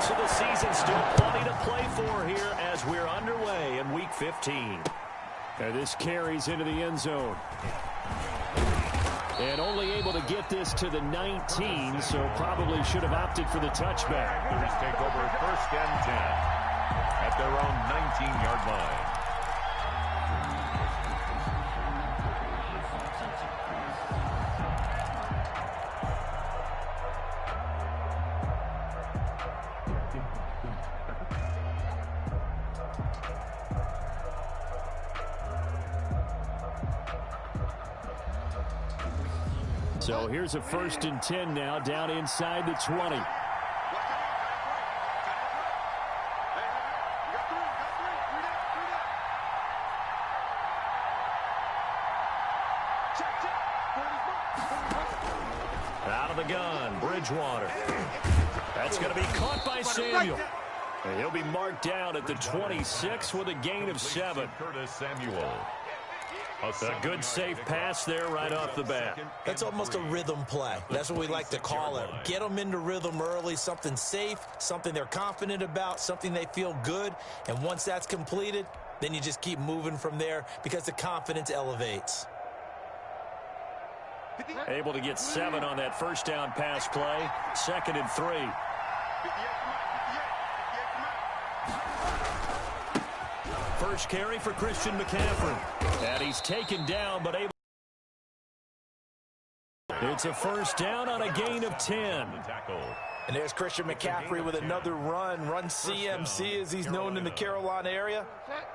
So the season still plenty to play for here as we're underway in Week 15. And this carries into the end zone. And only able to get this to the 19, so probably should have opted for the touchback. Panthers take over 1st and 10 at their own 19-yard line. So here's a 1st and 10 now, down inside the 20. Out of the gun, Bridgewater. That's going to be caught by Samuel. And he'll be marked down at the 26 with a gain of 7. Curtis Samuel. A good safe pass there right off the bat. That's almost a rhythm play. That's what we like to call it. Get them into rhythm early, something safe, something they're confident about, something they feel good. And once that's completed, then you just keep moving from there because the confidence elevates. Able to get 7 on that 1st down pass play. 2nd and 3. First carry for Christian McCaffrey. And he's taken down, but able. It's a 1st down on a gain of 10. And there's Christian McCaffrey with another run CMC, as he's known in the Carolina area.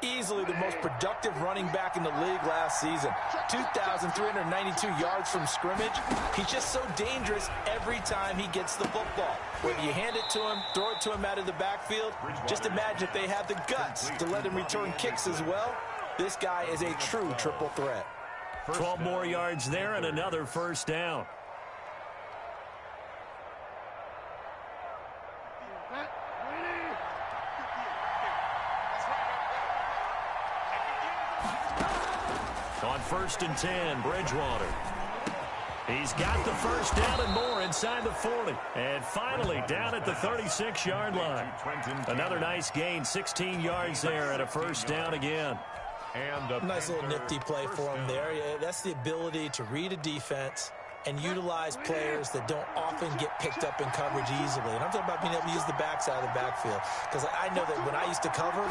Easily the most productive running back in the league last season. 2,392 yards from scrimmage. He's just so dangerous every time he gets the football. Whether you hand it to him, throw it to him out of the backfield, just imagine if they have the guts to let him return kicks as well. This guy is a true triple threat. 12 more yards there and another 1st down. On 1st and 10, Bridgewater. He's got the 1st down and more inside the 40. And finally down at the 36-yard line. Another nice gain, 16 yards there and a 1st down again. And a nice little nifty play for him there. Yeah, that's the ability to read a defense and utilize players that don't often get picked up in coverage easily. And I'm talking about being able to use the backside of the backfield. Because I know that when I used to cover,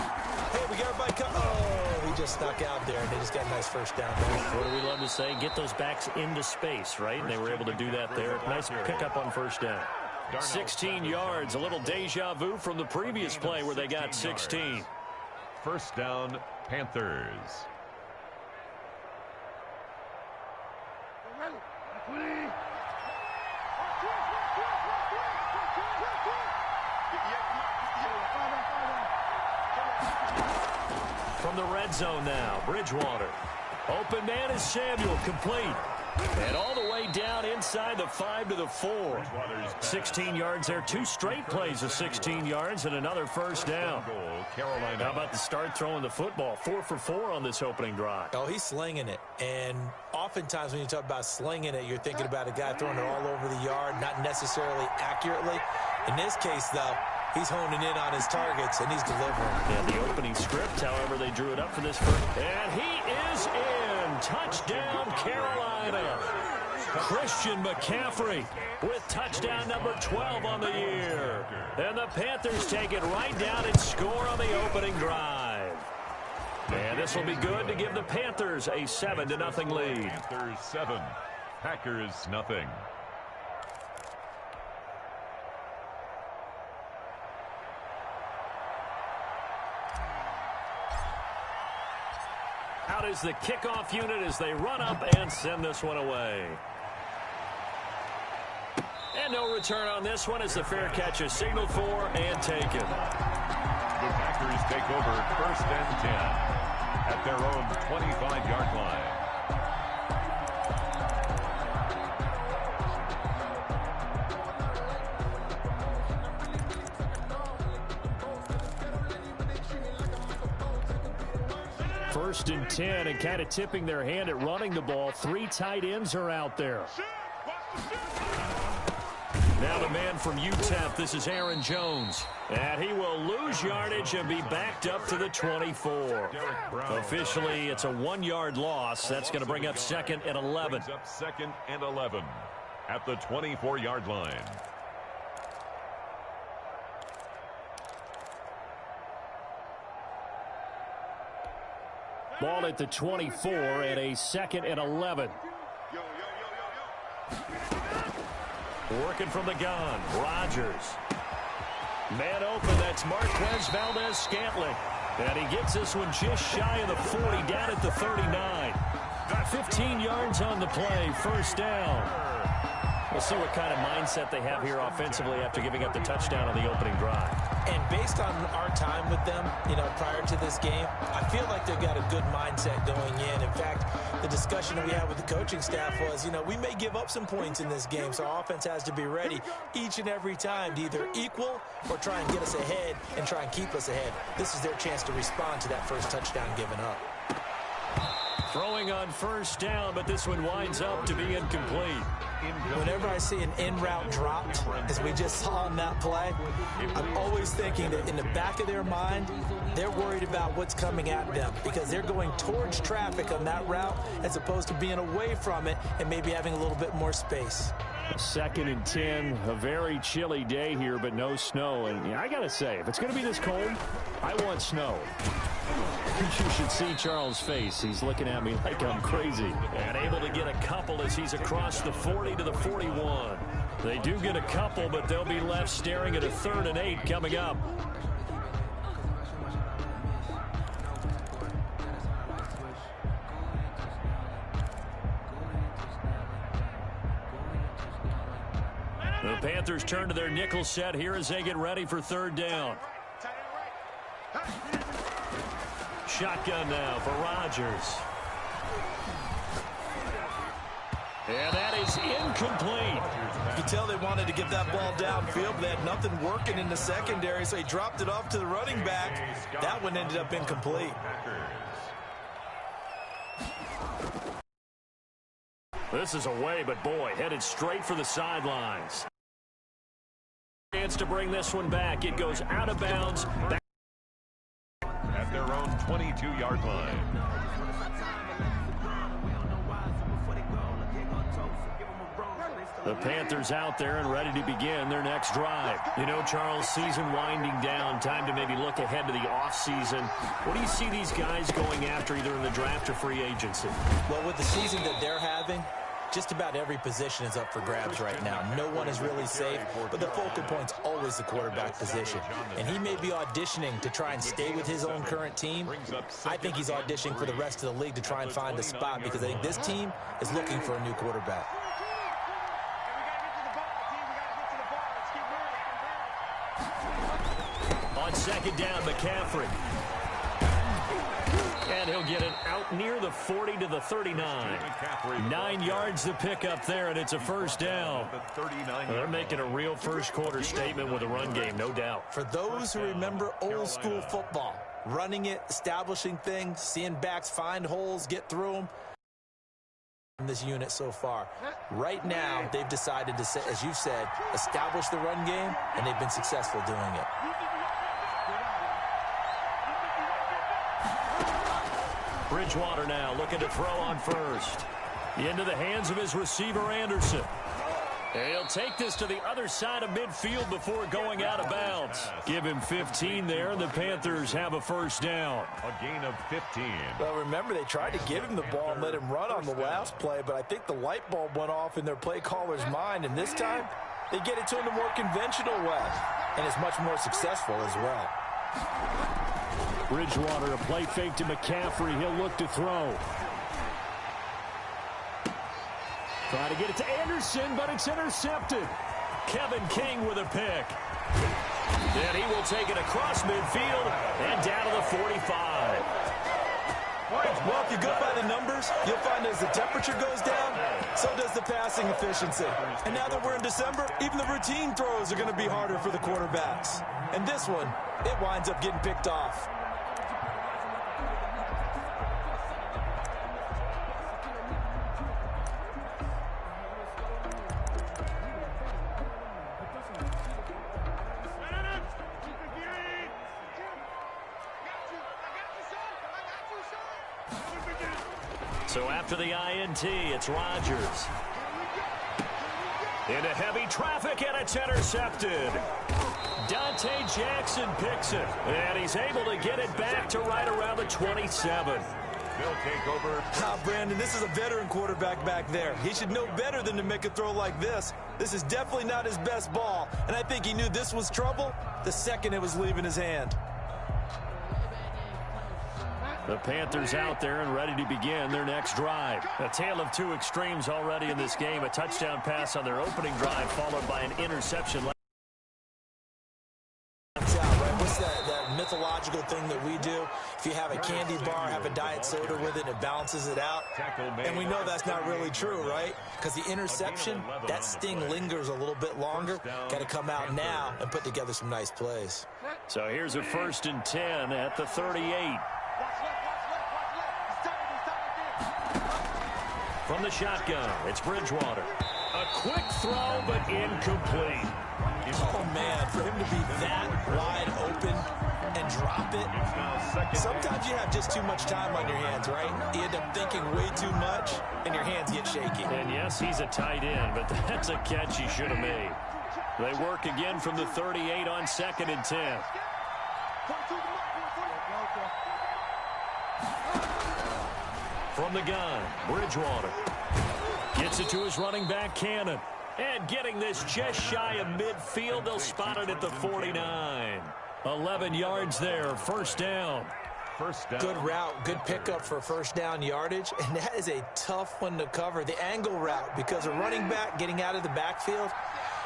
hey, we got everybody covered. Oh, he just snuck out there, and they just got a nice 1st down there. What do we love to say? Get those backs into space, right? And they were able to do that there. Nice pickup on 1st down. 16 yards, a little deja vu from the previous play where they got 16. 1st down, Panthers. From the red zone now, Bridgewater. Open man is Samuel, complete. And all the way down inside the 5 to the 4. 16 yards there, 2 straight plays of 16 yards and another 1st down. How about the start throwing the football? 4 for 4 on this opening drive. Oh, he's slinging it. And oftentimes when you talk about slinging it, you're thinking about a guy throwing it all over the yard, not necessarily accurately. In this case, though, he's honing in on his targets, and he's delivering. Yeah, the opening script, however, they drew it up for this first. And he is in. Touchdown, Carolina. Christian McCaffrey with touchdown number 12 on the year. And the Panthers take it right down and score on the opening drive. And this will be good to give the Panthers a 7-0 lead. Panthers 7, Packers nothing. Out is the kickoff unit as they run up and send this one away. And no return on this one as the fair catch is signaled for and taken. The Packers take over 1st and 10 at their own 25-yard line. First and 10, and kind of tipping their hand at running the ball. 3 tight ends are out there. Now the man from UTEP, this is Aaron Jones. And he will lose yardage and be backed up to the 24. Officially, it's a 1-yard loss. That's going to bring up 2nd and 11. Brings up 2nd and 11 at the 24-yard line. Ball at the 24 and a 2nd and 11. Working from the gun, Rodgers. Man open, that's Marquez Valdez-Scantling. And he gets this one just shy of the 40, down at the 39. 15 yards on the play, first down. We'll see what kind of mindset they have here offensively after giving up the touchdown on the opening drive. And based on our time with them, prior to this game, I feel like they've got a good mindset going in. In fact, the discussion that we had with the coaching staff was, we may give up some points in this game, so our offense has to be ready each and every time to either equal or try and get us ahead and try and keep us ahead. This is their chance to respond to that first touchdown given up. Throwing on first down, but this one winds up to be incomplete. Whenever I see an in-route dropped, as we just saw on that play, I'm always thinking that in the back of their mind, they're worried about what's coming at them because they're going towards traffic on that route as opposed to being away from it and maybe having a little bit more space. 2nd and 10, a very chilly day here, but no snow. And I got to say, if it's going to be this cold, I want snow. You should see Charles' face. He's looking at me like I'm crazy. And able to get a couple as he's across the 40 to the 41. They do get a couple, but they'll be left staring at a 3rd and 8 coming up. The Panthers turn to their nickel set here as they get ready for 3rd down. Shotgun now for Rodgers. And that is incomplete. You can tell they wanted to get that ball downfield, but they had nothing working in the secondary, so he dropped it off to the running back. That one ended up incomplete. This is away, but boy, headed straight for the sidelines. Chance to bring this one back. It goes out of bounds. At their own 22-yard line. The Panthers out there and ready to begin their next drive. Charles, season winding down, time to maybe look ahead to the offseason. What do you see these guys going after either in the draft or free agency? Well, with the season that they're having, just about every position is up for grabs right now. No one is really safe, but the focal point's always the quarterback position. And he may be auditioning to try and stay with his own current team. I think he's auditioning for the rest of the league to try and find a spot because I think this team is looking for a new quarterback. On 2nd down, McCaffrey. And he'll get it out near the 40 to the 39. 9 yards to pick up there, and it's a first down. They're making a real first-quarter statement with a run game, no doubt. For those who remember old-school football, running it, establishing things, seeing backs find holes, get through them, in this unit so far. Right now, they've decided to, as you've said, establish the run game, and they've been successful doing it. Bridgewater now looking to throw on first. Into the hands of his receiver, Anderson. He'll take this to the other side of midfield before going out of bounds. Give him 15 there, and the Panthers have a first down. A gain of 15. Well, remember, they tried to give him the ball and let him run on the last play, but I think the light bulb went off in their play caller's mind, and this time they get it to him the more conventional way, and it's much more successful as well. Bridgewater, a play fake to McCaffrey. He'll look to throw. Try to get it to Anderson, but it's intercepted. Kevin King with a pick. And he will take it across midfield and down to the 45. Well, if you go by the numbers, you'll find as the temperature goes down, so does the passing efficiency. And now that we're in December, even the routine throws are going to be harder for the quarterbacks. And this one, it winds up getting picked off. So after the INT, it's Rodgers. Into heavy traffic, and it's intercepted. Dante Jackson picks it, and he's able to get it back to right around the 27. They'll take over. Brandon, this is a veteran quarterback back there. He should know better than to make a throw like this. This is definitely not his best ball, and I think he knew this was trouble the second it was leaving his hand. The Panthers out there and ready to begin their next drive. A tale of two extremes already in this game. A touchdown pass on their opening drive, followed by an interception. What's that mythological thing that we do? If you have a candy bar, have a diet soda with it, it balances it out. And we know that's not really true, right? Because the interception, that sting lingers a little bit longer. Got to come out now and put together some nice plays. So here's a 1st and 10 at the 38. From the shotgun, it's Bridgewater. A quick throw, but incomplete. Oh, man, for him to be that wide open and drop it. Sometimes you have just too much time on your hands, right? You end up thinking way too much, and your hands get shaky. And yes, he's a tight end, but that's a catch he should have made. They work again from the 38 on 2nd and 10. From the gun, Bridgewater gets it to his running back, Cannon. And getting this just shy of midfield, they'll spot it at the 49. 11 yards there, 1st down. Good route, good pickup for 1st down yardage, and that is a tough one to cover. The angle route, because a running back getting out of the backfield,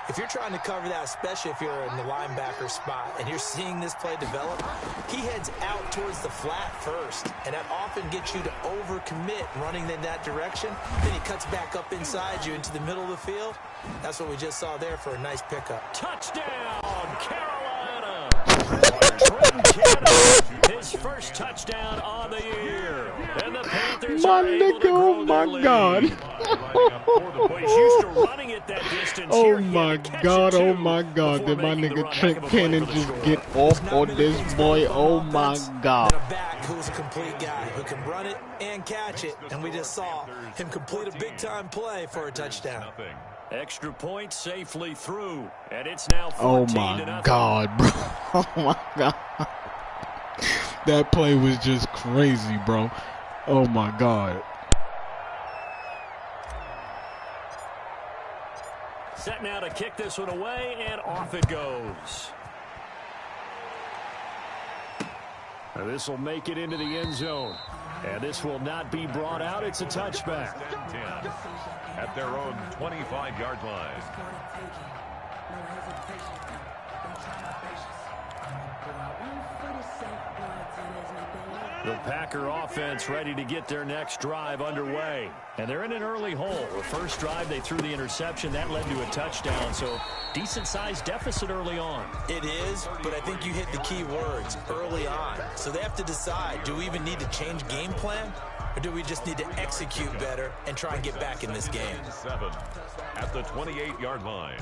if you're trying to cover that, especially if you're in the linebacker spot and you're seeing this play develop, he heads out towards the flat first, and that often gets you to overcommit running in that direction. Then he cuts back up inside you into the middle of the field. That's what we just saw there for a nice pickup. Touchdown, Carolina! Trenton Cannon, his first touchdown on the year. And the Panthers are able to grow their lead. Well, he's used to running it that distance. Oh my God, did my nigga Trent Cannon just get off on this boy? Oh my God. And a back who's a complete guy who can run it and catch it, and we just saw him complete a big-time play for a touchdown. Extra point safely through, and it's now 14 Oh my to nothing. God, bro. Oh my God. That play was just crazy, bro. Oh my God. Set now to kick this one away, and off it goes. Now this will make it into the end zone. And this will not be brought out. It's a touchback. 10 at their own 25-yard line. The Packer offense ready to get their next drive underway. And they're in an early hole. The first drive, they threw the interception. That led to a touchdown. So decent-sized deficit early on. It is, but I think you hit the key words, early on. So they have to decide, do we even need to change game plan? Or do we just need to execute better and try and get back in this game? 7 at the 28-yard line.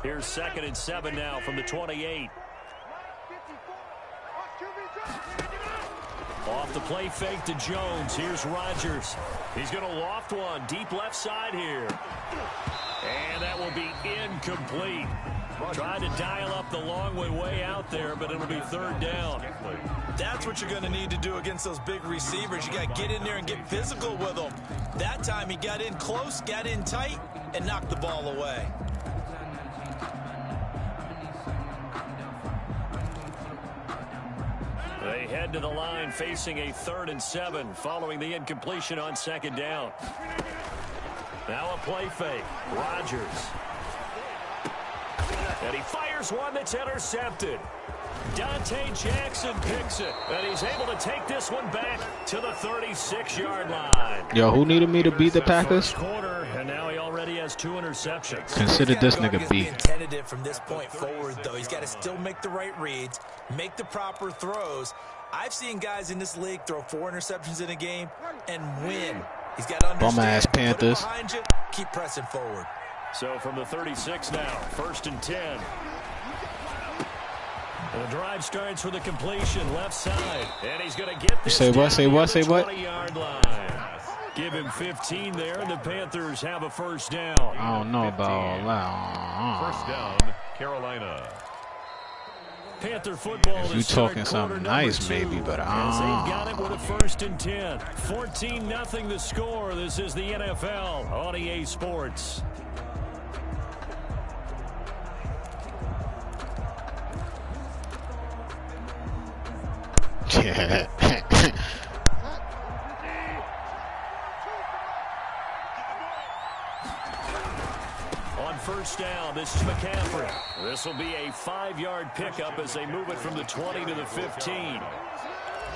Here's 2nd and 7 now from the 28. Off the play fake to Jones. Here's Rodgers. He's going to loft one deep left side here. And that will be incomplete. Tried to dial up the long way out there, but it'll be 3rd down. That's what you're going to need to do against those big receivers. You got to get in there and get physical with them. That time he got in close, got in tight, and knocked the ball away. They head to the line facing a 3rd and 7 following the incompletion on 2nd down. Now a play fake. Rodgers. And he fires one that's intercepted. Dante Jackson picks it. And he's able to take this one back to the 36-yard line. Yo, who needed me to beat the Packers? First quarter, and now he already has 2 interceptions. Consider this nigga beat. Tentative from this point forward, though. He's got to still make the right reads, make the proper throws. I've seen guys in this league throw 4 interceptions in a game and win. He's got to understand. Bum-ass Panthers. Behind you, keep pressing forward. So from the 36 now, 1st and 10. The drive starts for the completion, left side. And he's going to get this Say what, say what, say what? 20-yard line. Give him 15 there, and the Panthers have a first down. I don't know about that. First down, Carolina. Panther football. If you talking something nice, maybe, but as they've got it with a 1st and 10. 14-0 the score. This is the NFL on EA Sports. Yeah. On first down, this is McCaffrey. This will be a 5-yard pickup as they move it from the 20 to the 15.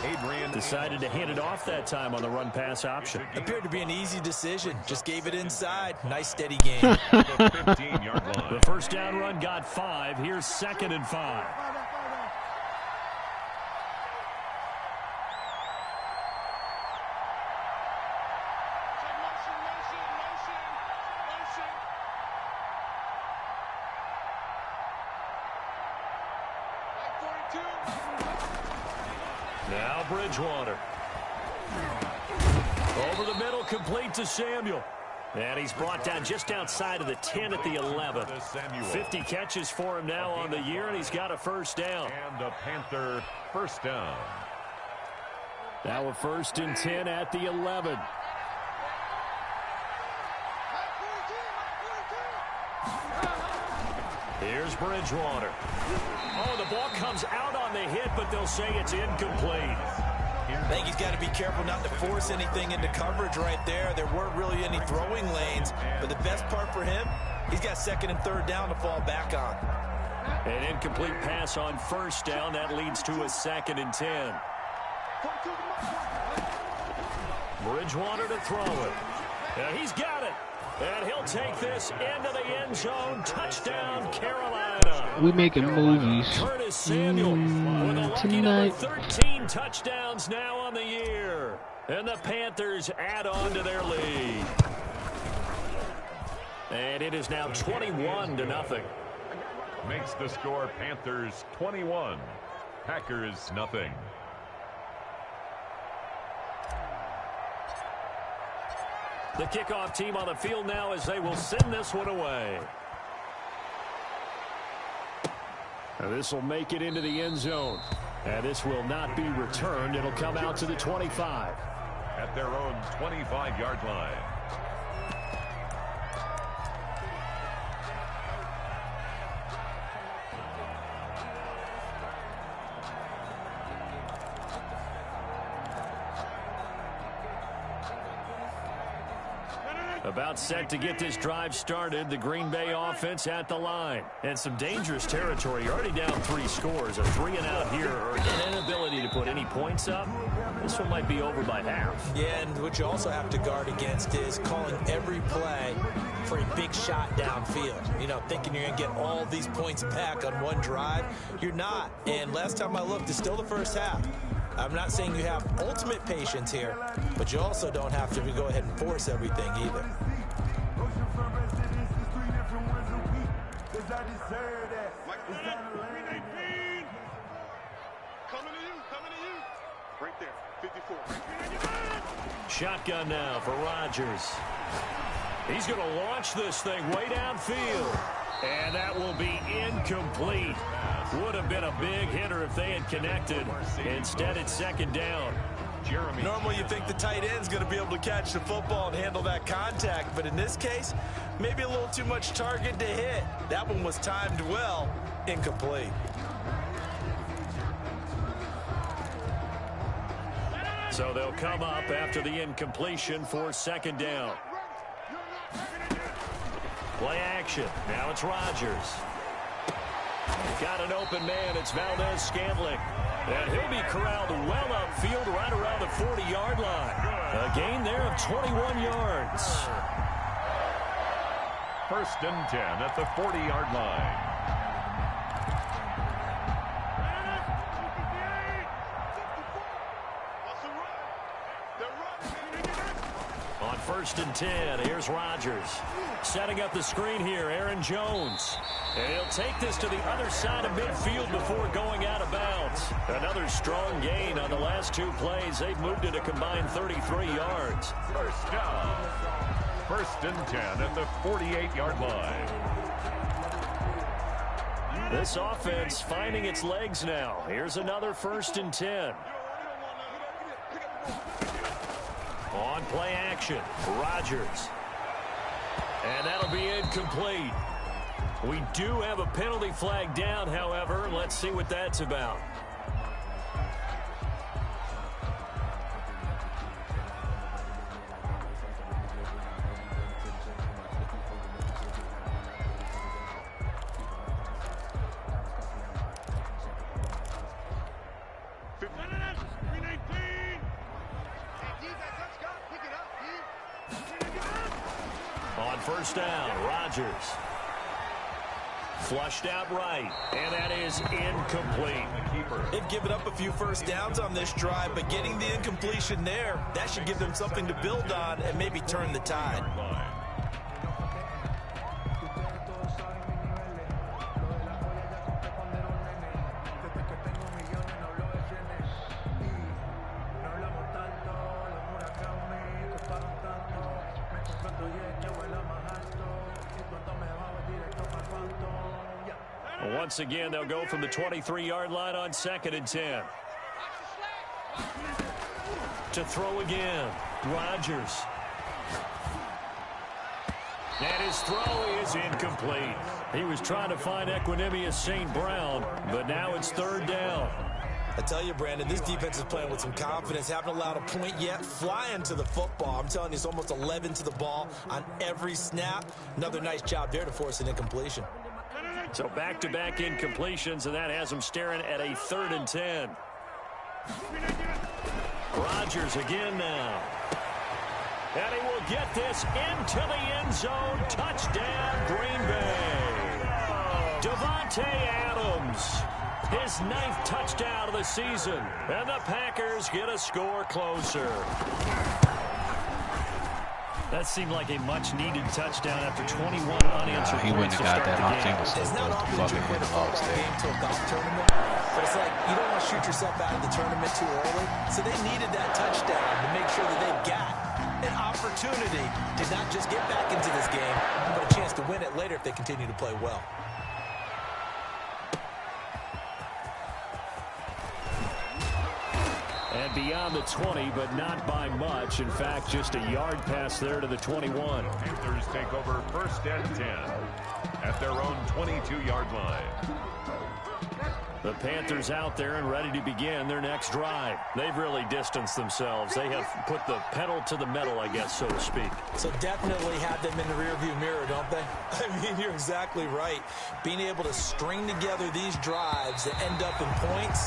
Adrian decided to hand it off that time on the run-pass option. Appeared to be an easy decision. Just gave it inside. Nice steady game. the 15-yard line. The first down run got 5. Here's 2nd and 5. Now Bridgewater. Over the middle, complete to Samuel. And he's brought down just outside of the 10 at the 11. 50 catches for him now on the year, and he's got a first down. And a Panther first down. Now a 1st and 10 at the 11. Here's Bridgewater. Oh, the ball comes out on the hit, but they'll say it's incomplete. I think he's got to be careful not to force anything into coverage right there. There weren't really any throwing lanes, but the best part for him, he's got 2nd and 3rd down to fall back on. An incomplete pass on first down. That leads to a 2nd and 10. Bridgewater to throw it. And he's got it. And he'll take this into the end zone. Touchdown, Carolina. We making movies Curtis Samuel with a lucky number 13 touchdowns now on the year. And the Panthers add on to their lead. And it is now 21-0. Makes the score Panthers 21. Packers nothing. The kickoff team on the field now as they will send this one away. And this will make it into the end zone. And this will not be returned. It'll come out to the 25. At their own 25-yard line. About set to get this drive started. The Green Bay offense at the line. And some dangerous territory. You're already down 3 scores. A 3-and-out here, or an inability to put any points up. This one might be over by half. Yeah, and what you also have to guard against is calling every play for a big shot downfield. You know, thinking you're going to get all these points back on one drive. You're not. And last time I looked, it's still the first half. I'm not saying you have ultimate patience here, but you also don't have to go ahead and force everything either. Right there, 54. Shotgun now for Rodgers. He's going to launch this thing way downfield. And that will be incomplete. Would have been a big hitter if they had connected. Instead, it's 2nd down. Jeremy. Normally, you think the tight end's going to be able to catch the football and handle that contact. But in this case, maybe a little too much target to hit. That one was timed well. Incomplete. So they'll come up after the incompletion for 2nd down. Play action. Now it's Rodgers. Got an open man. It's Valdez-Scantling. And he'll be corralled well upfield right around the 40-yard line. A gain there of 21 yards. 1st and 10 at the 40-yard line. On first and 10. Here's Rodgers. Setting up the screen here, Aaron Jones. And he'll take this to the other side of midfield before going out of bounds. Another strong gain on the last 2 plays. They've moved it a combined 33 yards. First down. First and 10 at the 48-yard line. This offense finding its legs now. Here's another first and 10. On play action, Rodgers. And that'll be incomplete. We do have a penalty flag down, however. Let's see what that's about. On first down, Rodgers. Flushed out right, and that is incomplete. They've given up a few first downs on this drive, but getting the incompletion there, that should give them something to build on and maybe turn the tide. Once again, they'll go from the 23-yard line on second and 10. To throw again, Rodgers. And his throw is incomplete. He was trying to find Equanimous St. Brown, but now it's third down. I tell you, Brandon, this defense is playing with some confidence. Haven't allowed a point yet. Flying to the football. I'm telling you, it's almost 11 to the ball on every snap. Another nice job there to force an incompletion. So back-to-back incompletions, and that has them staring at a third and 10. Rodgers again now. And he will get this into the end zone. Touchdown, Green Bay. Davante Adams, his 9th touchdown of the season. And the Packers get a score closer. That seemed like a much-needed touchdown after 21 unanswered he wouldn't points have got to start that. the I think game. it's It's not often fucking you win hit a the lost football there. game to a golf tournament, but it's like you don't want to shoot yourself out of the tournament too early. So they needed that touchdown to make sure that they got an opportunity to not just get back into this game, but a chance to win it later if they continue to play well. And beyond the 20, but not by much. In fact, just a yard pass there to the 21. Panthers take over first and 10 at their own 22-yard line. The Panthers out there and ready to begin their next drive. They've really distanced themselves. They have put the pedal to the metal, I guess, so to speak. So definitely have them in the rearview mirror, don't they? I mean, you're exactly right. Being able to string together these drives that end up in points,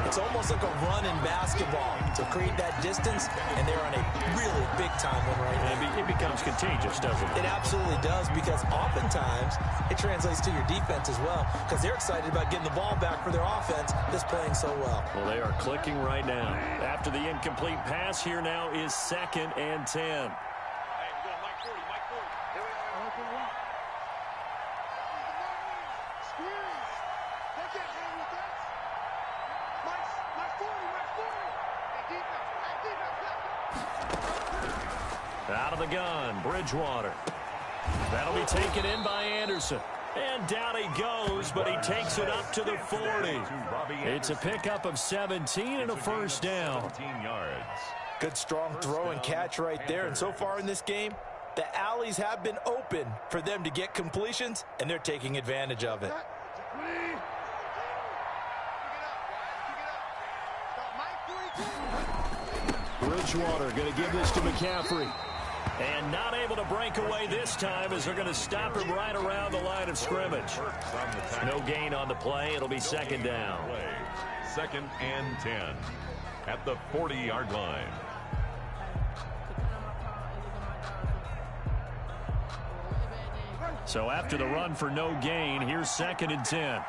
it's almost like a run in basketball to create that distance, and they're on a really big-time one right now. It becomes contagious, doesn't it? It absolutely does, because oftentimes it translates to your defense as well, because they're excited about getting the ball back for their offense that's playing so well. Well, they are clicking right now. After the incomplete pass, here now is second and 10. Out of the gun, Bridgewater. That'll be taken in by Anderson. And down he goes, but he takes it up to the 40. It's a pickup of 17 and a first down. 17 yards. Good strong throw and catch right there. And so far in this game, the alleys have been open for them to get completions, and they're taking advantage of it. Bridgewater going to give this to McCaffrey. And not able to break away this time as they're going to stop him right around the line of scrimmage. No gain on the play. It'll be second down. Second and 10 at the 40-yard line. So after the run for no gain, here's second and 10.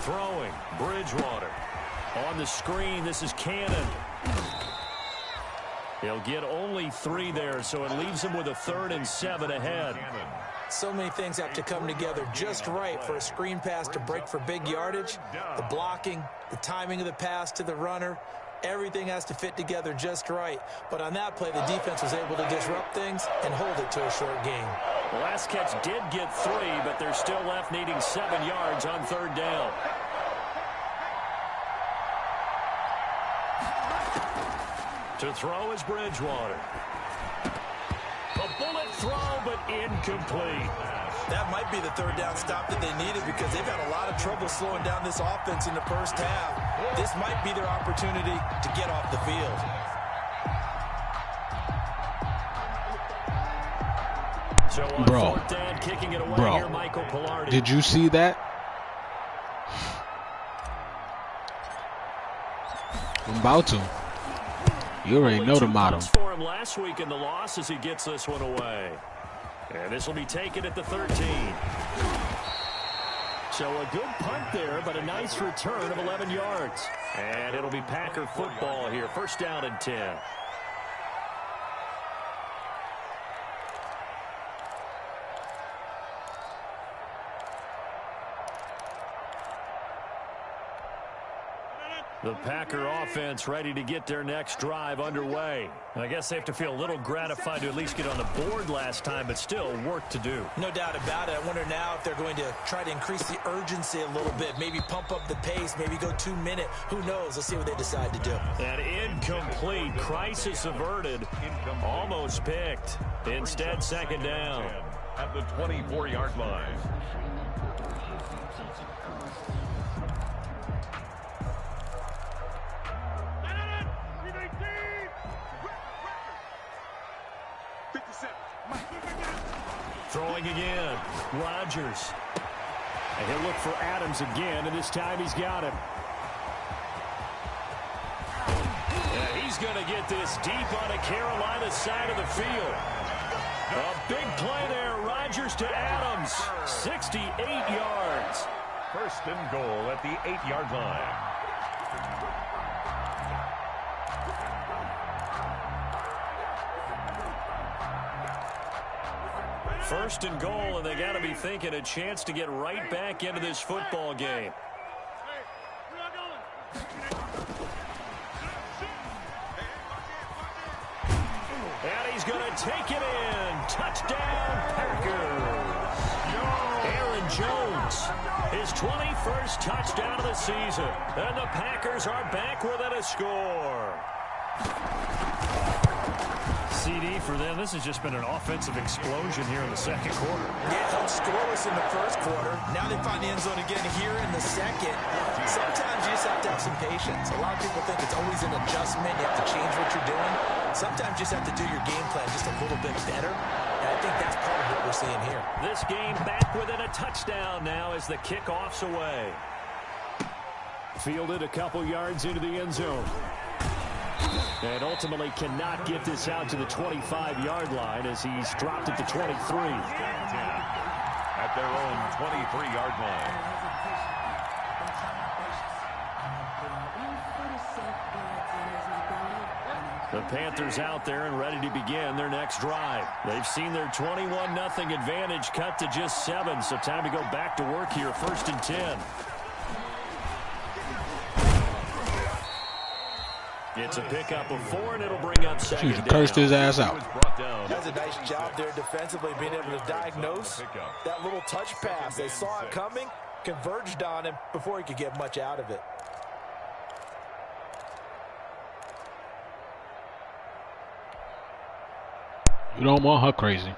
Throwing, Bridgewater. On the screen, this is Cannon. He'll get only 3 there, so it leaves him with a 3rd and 7 ahead. So many things have to come together just right for a screen pass to break for big yardage. The blocking, the timing of the pass to the runner, everything has to fit together just right. But on that play, the defense was able to disrupt things and hold it to a short gain. The last catch did get 3, but they're still left needing 7 yards on 3rd down. To throw is Bridgewater. A bullet throw, but incomplete. That might be the 3rd down stop that they needed because they've had a lot of trouble slowing down this offense in the first half. This might be their opportunity to get off the field. So on 4th down, kicking it away here, Michael Pilardi. Did you see that? I'm about to. You already know the motto. For him last week in the loss as he gets this one away. And this will be taken at the 13. So a good punt there, but a nice return of 11 yards. And it'll be Packer football here. 1st down and 10. The Packer offense ready to get their next drive underway. I guess they have to feel a little gratified to at least get on the board last time, but still work to do. No doubt about it. I wonder now if they're going to try to increase the urgency a little bit, maybe pump up the pace, maybe go 2-minute. Who knows? Let's see what they decide to do. An incomplete. Crisis averted. Almost picked. Instead, 2nd down. At the 24-yard line. Throwing again. Rodgers. And he'll look for Adams again, and this time he's got him. And he's going to get this deep on the Carolina side of the field. A big play there. Rodgers to Adams. 68 yards. 1st and goal at the 8-yard line. First and goal, and they got to be thinking a chance to get right back into this football game. And he's going to take it in. Touchdown, Packers. Aaron Jones, his 21st touchdown of the season. And the Packers are back within a score. CD for them. This has just been an offensive explosion here in the 2nd quarter. Yeah, held scoreless in the 1st quarter. Now they find the end zone again here in the 2nd. Sometimes you just have to have some patience. A lot of people think it's always an adjustment. You have to change what you're doing. Sometimes you just have to do your game plan just a little bit better. And I think that's part of what we're seeing here. This game back within a touchdown now as the kickoff's away. Fielded a couple yards into the end zone. And ultimately cannot get this out to the 25-yard line as he's dropped at the 23. At their own 23-yard line. The Panthers out there and ready to begin their next drive. They've seen their 21-0 advantage cut to just 7, so time to go back to work here. 1st and 10. It's a pickup of 4, and it'll bring up 2nd down. Cursed his ass out. Does a nice job there defensively, being able to diagnose that little touch pass. They saw it coming, converged on him before he could get much out of it. You don't want her crazy.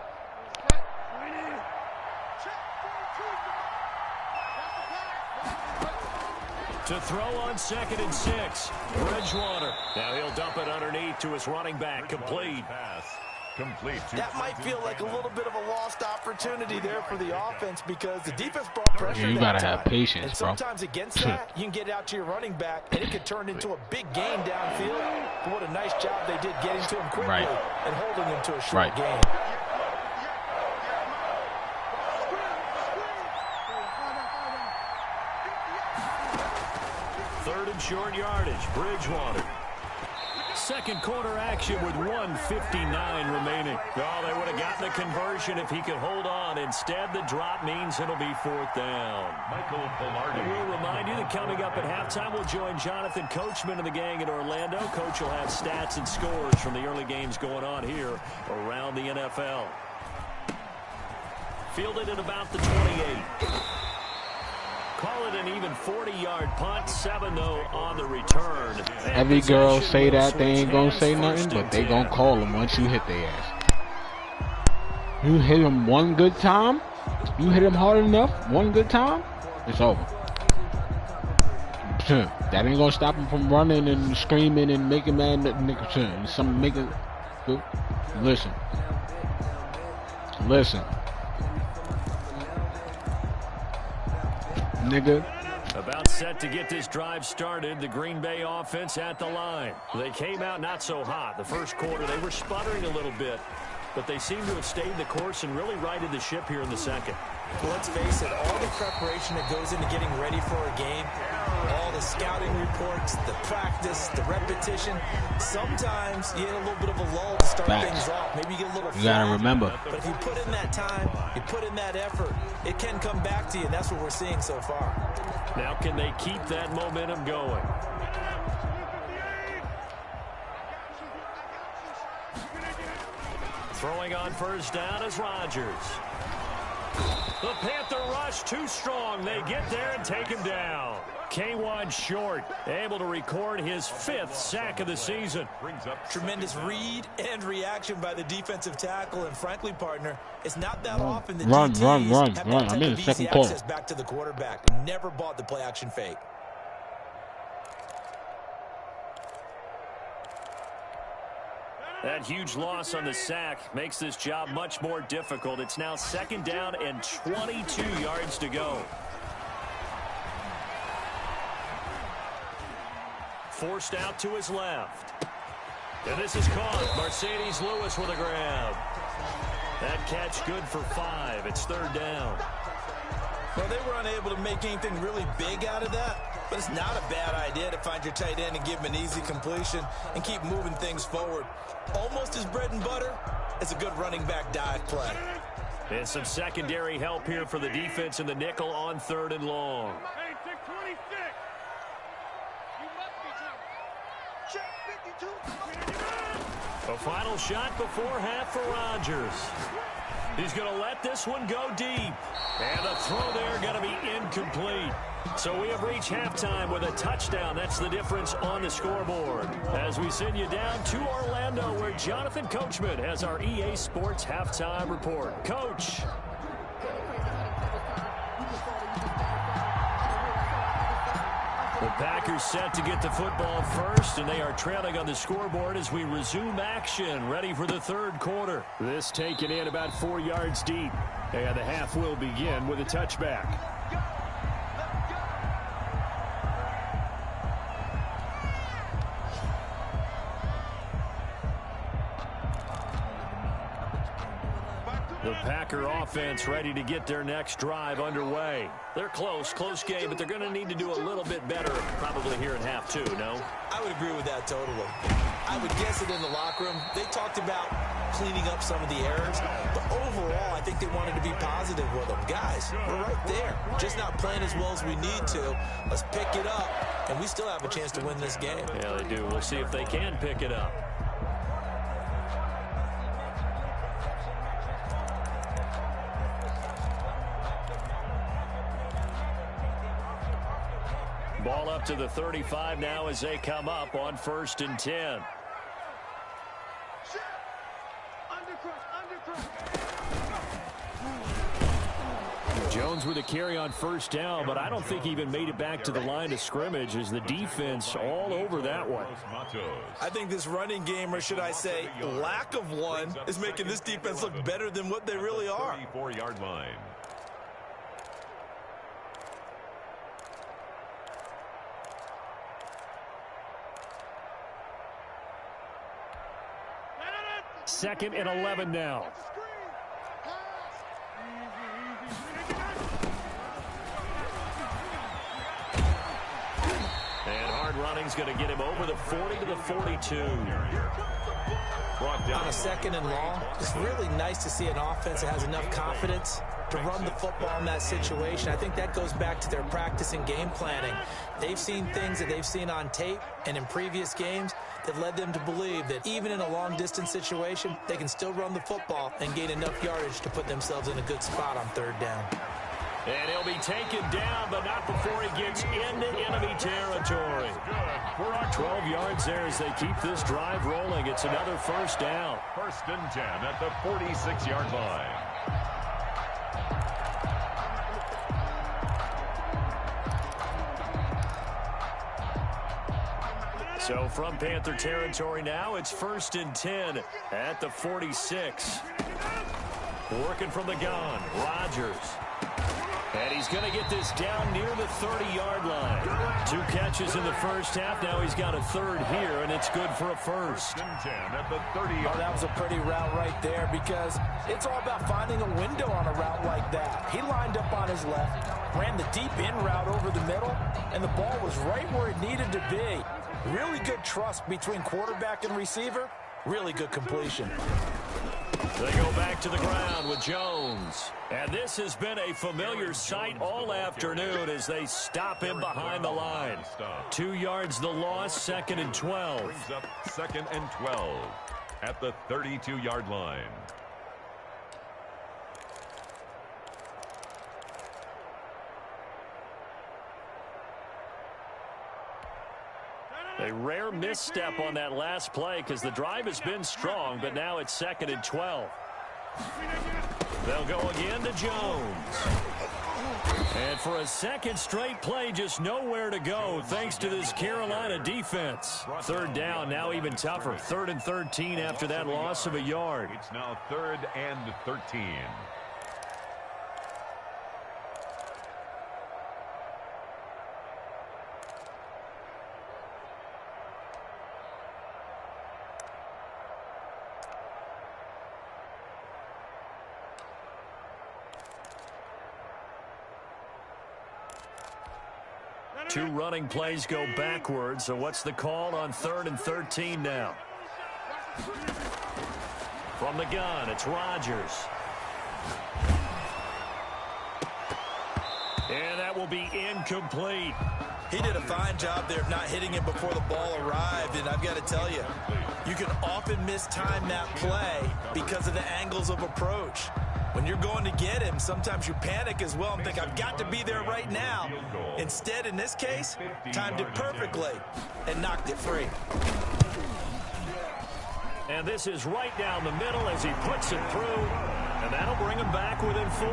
To throw on 2nd and 6. Bridgewater. Now he'll dump it underneath to his running back. Complete. Complete. That might feel like a little bit of a lost opportunity there for the offense because the defense brought pressure. Yeah, you gotta have patience, and sometimes against that, you can get out to your running back, and it could turn into a big gain downfield. But what a nice job they did getting to him quickly and holding him to a short gain. short yardage. Bridgewater. Second quarter action with 1:59 remaining. Oh, they would have gotten the conversion if he could hold on. Instead, the drop means it'll be fourth down. Michael Pilardi. We'll remind you that coming up at halftime, we'll join Jonathan Coachman and the gang in Orlando. Coach will have stats and scores from the early games going on here around the NFL. Fielded at about the 28. Call it an even 40-yard punt. 7, though, on the return. Every girl say that they ain't gonna say nothing, but they gonna call them once you hit their ass. You hit them one good time, you hit them hard enough, one good time, it's over. That ain't gonna stop them from running and screaming and making mad niggas. Some making. Listen. Nigga. About set to get this drive started. The Green Bay offense at the line. They came out not so hot. The first quarter, they were sputtering a little bit, but they seem to have stayed the course and really righted the ship here in the second. Well, let's face it, all the preparation that goes into getting ready for a game, all the scouting reports, the practice, the repetition, sometimes you get a little bit of a lull to start things off. Maybe you get a little flat. You gotta remember. But if you put in that time, you put in that effort, it can come back to you, and that's what we're seeing so far. Now can they keep that momentum going? Throwing on first down is Rodgers. The Panther rush too strong. They get there and take him down. K1 Short able to record his 5th sack of the season. Tremendous read and reaction by the defensive tackle, and frankly, partner, it's not that often the Run. DTs have that I'm in the type of second easy quarter. access back to the quarterback. Never bought the play action fake. That huge loss on the sack makes this job much more difficult. It's now second down and 22 yards to go. Forced out to his left. And this is caught. Mercedes Lewis with a grab. That catch good for 5. It's third down. Well, they were unable to make anything really big out of that, but it's not a bad idea to find your tight end and give him an easy completion and keep moving things forward. Almost as bread and butter as a good running back dive play. And some secondary help here for the defense in the nickel on 3rd and long. A final shot before half for Rodgers. He's going to let this one go deep. And the throw there going to be incomplete. So we have reached halftime with a touchdown. That's the difference on the scoreboard. As we send you down to Orlando, where Jonathan Coachman has our EA Sports halftime report. Coach. The Packers set to get the football first, and they are trailing on the scoreboard as we resume action, ready for the third quarter. This taken in about 4 yards deep, and the half will begin with a touchback. The Packer offense ready to get their next drive underway. They're close game, but they're going to need to do a little bit better probably here in half 2, no? I would agree with that totally. I would guess it in the locker room. They talked about cleaning up some of the errors, but overall, I think they wanted to be positive with them. Guys, we're right there. Just not playing as well as we need to. Let's pick it up, and we still have a chance to win this game. Yeah, they do. We'll see if they can pick it up. Ball up to the 35 now as they come up on 1st and 10. Jones with a carry on first down, but I don't think he even made it back to the line of scrimmage as the defense all over that one. I think this running game, or should I say lack of one, is making this defense look better than what they really are. 34-yard line. Second and 11 now. And hard pling's going to get him over the 40 to the 42. On a 2nd and long, it's really nice to see an offense that has enough confidence to run the football in that situation. I think that goes back to their practice and game planning. They've seen things that they've seen on tape and in previous games that led them to believe that even in a long-distance situation, they can still run the football and gain enough yardage to put themselves in a good spot on 3rd down. And he'll be taken down, but not before he gets into enemy territory. 12 yards there as they keep this drive rolling. It's another 1st down. 1st and 10 at the 46-yard line. So from Panther territory now, it's 1st and 10 at the 46. Working from the gun, Rodgers. And he's going to get this down near the 30-yard line. 2 catches in the first half. Now he's got a 3rd here, and it's good for a 1st. 1st and 10 at the 30-yard line. Oh, that was a pretty route right there because it's all about finding a window on a route like that. He lined up on his left, ran the deep in route over the middle, and the ball was right where it needed to be. Really good trust between quarterback and receiver. Really good completion. They go back to the ground with Jones. And this has been a familiar sight all afternoon as they stop him behind the line. 2 yards the loss, 2nd and 12. Brings up 2nd and 12 at the 32-yard line. A rare misstep on that last play because the drive has been strong, but now it's 2nd and 12. They'll go again to Jones. And for a 2nd straight play, just nowhere to go thanks to this Carolina defense. 3rd down, now even tougher. 3rd and 13 after that loss of a yard. It's now 3rd and 13. Two running plays go backwards, so what's the call on 3rd and 13 now? From the gun, it's Rodgers. And that will be incomplete. He did a fine job there of not hitting him before the ball arrived, and I've got to tell you, you can often mistime that play because of the angles of approach. When you're going to get him, sometimes you panic as well and think, I've got to be there right now. Instead, in this case, timed it perfectly and knocked it free. And this is right down the middle as he puts it through, and that'll bring him back within 4.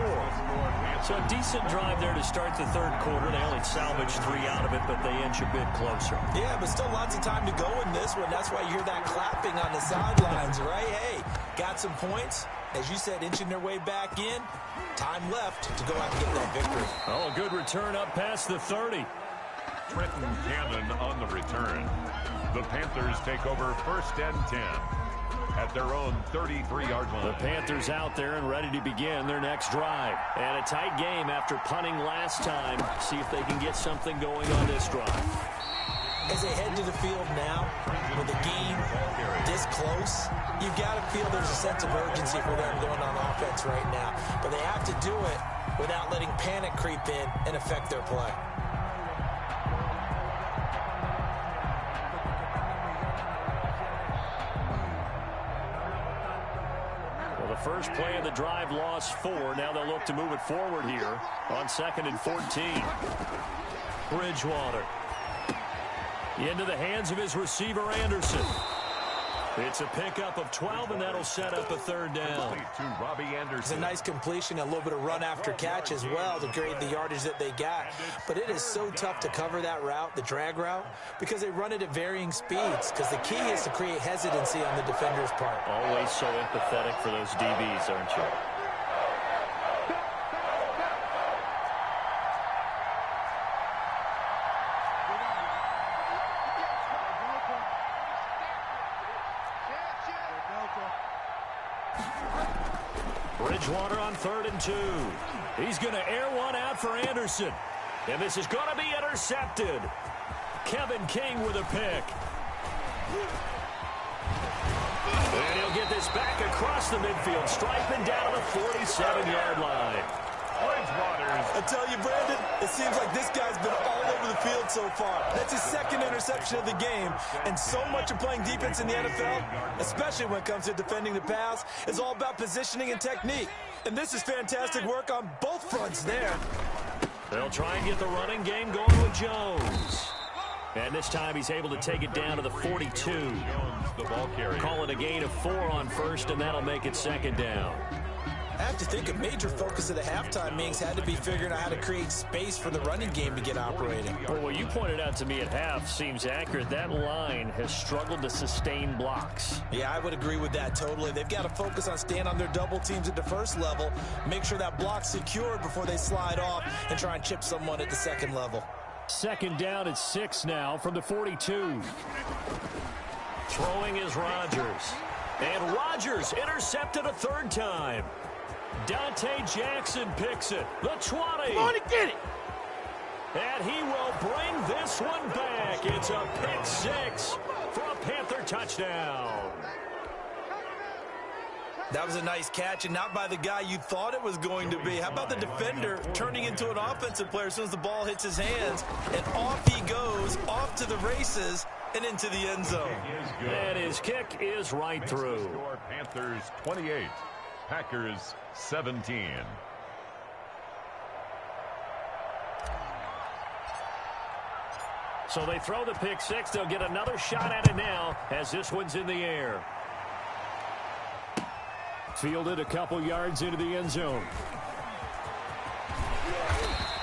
So a decent drive there to start the 3rd quarter. They only salvaged 3 out of it, but they inch a bit closer. Yeah, but still lots of time to go in this one. That's why you hear that clapping on the sidelines, right? Hey, got some points. As you said, inching their way back in. Time left to go out and get that victory. Oh, a good return up past the 30. Trenton Cannon on the return. The Panthers take over 1st and 10 at their own 33-yard line. The Panthers out there and ready to begin their next drive. And a tight game after punting last time. See if they can get something going on this drive. As they head to the field now, with the game this close, you've got to feel there's a sense of urgency for them going on offense right now. But they have to do it without letting panic creep in and affect their play. Well, the first play of the drive lost 4. Now they'll look to move it forward here on 2nd and 14. Bridgewater. Into the hands of his receiver, Anderson. It's a pickup of 12, and that'll set up a 3rd down. To Robbie Anderson. It's a nice completion, a little bit of run after catch as well to create the yardage that they got. But it is so tough to cover that route, the drag route, because they run it at varying speeds. Because the key is to create hesitancy on the defender's part. Always so empathetic for those DBs, aren't you? Bridgewater on 3rd and 2. He's going to air one out for Anderson. And this is going to be intercepted. Kevin King with a pick. And he'll get this back across the midfield stripe and down to the 47-yard line. I tell you, Brandon, it seems like this guy's been all over the field so far. That's his second interception of the game, and so much of playing defense in the NFL, especially when it comes to defending the pass, is all about positioning and technique. And this is fantastic work on both fronts there. They'll try and get the running game going with Jones. And this time he's able to take it down to the 42. Jones, the ball carrier. Call it a gain of 4 on first, and that'll make it second down. I have to think a major focus of the halftime meetings had to be figuring out how to create space for the running game to get operating. Well, what you pointed out to me at half seems accurate. That line has struggled to sustain blocks. Yeah, I would agree with that totally. They've got to focus on staying on their double teams at the first level, make sure that block's secured before they slide off and try and chip someone at the second level. Second down at 6 now from the 42. Throwing is Rodgers. And Rodgers intercepted a third time. Dante Jackson picks it. The 20. Come on and get it. And he will bring this one back. It's a pick 6 for a Panther touchdown. That was a nice catch, and not by the guy you thought it was going to be. How about the defender turning into an offensive player as soon as the ball hits his hands, and off he goes, off to the races, and into the end zone. And his kick is right through. Panthers 28, Packers 17. So they throw the pick 6. They'll get another shot at it now as this one's in the air. Fielded a couple yards into the end zone.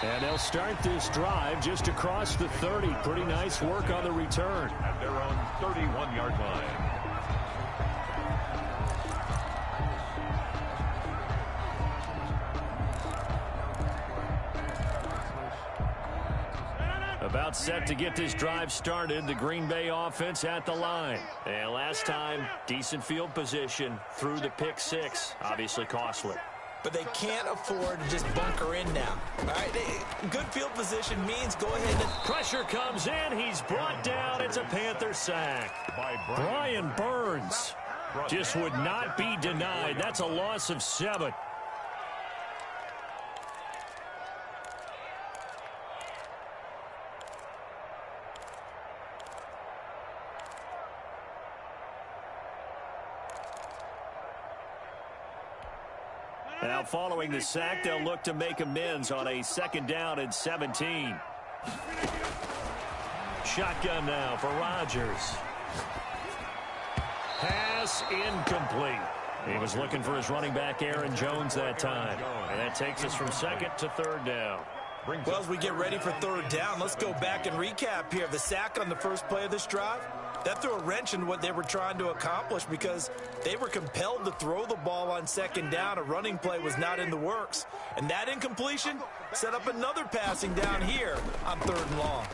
And they'll start this drive just across the 30. Pretty nice work on the return. At their own 31-yard line. About set to get this drive started. The Green Bay offense at the line. And last time, decent field position through the pick 6. Obviously costly. But they can't afford to just bunker in now. All right, good field position means go ahead and... Pressure comes in. He's brought down. It's a Panther sack. By Brian Burns just would not be denied. That's a loss of 7. Now, following the sack, they'll look to make amends on a second down and 17. Shotgun now for Rodgers. Pass incomplete. He was looking for his running back, Aaron Jones, that time. And that takes us from second to third down. Well, as we get ready for third down, let's go back and recap here. The sack on the first play of this drive, that threw a wrench in what they were trying to accomplish because they were compelled to throw the ball on second down. A running play was not in the works. And that incompletion set up another passing down here on third and long.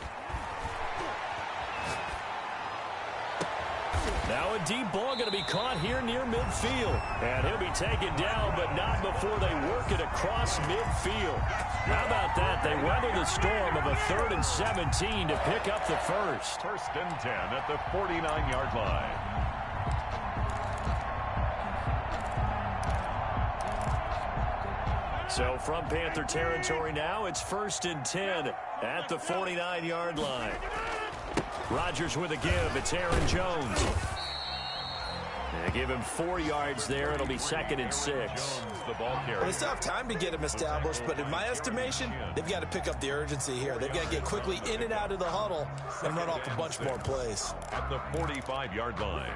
Now a deep ball going to be caught here near midfield. And he'll be taken down, but not before they work it across midfield. How about that? They weather the storm of a 3rd and 17 to pick up the first. 1st and 10 at the 49-yard line. So from Panther territory now, it's 1st and 10 at the 49-yard line. Rodgers with a give. It's Aaron Jones. They give him 4 yards there. It'll be 2nd and 6. The ball carrier. Well, they still have time to get him established, but in my estimation, they've got to pick up the urgency here. They've got to get quickly in and out of the huddle and run off a bunch more plays. At the 45-yard line.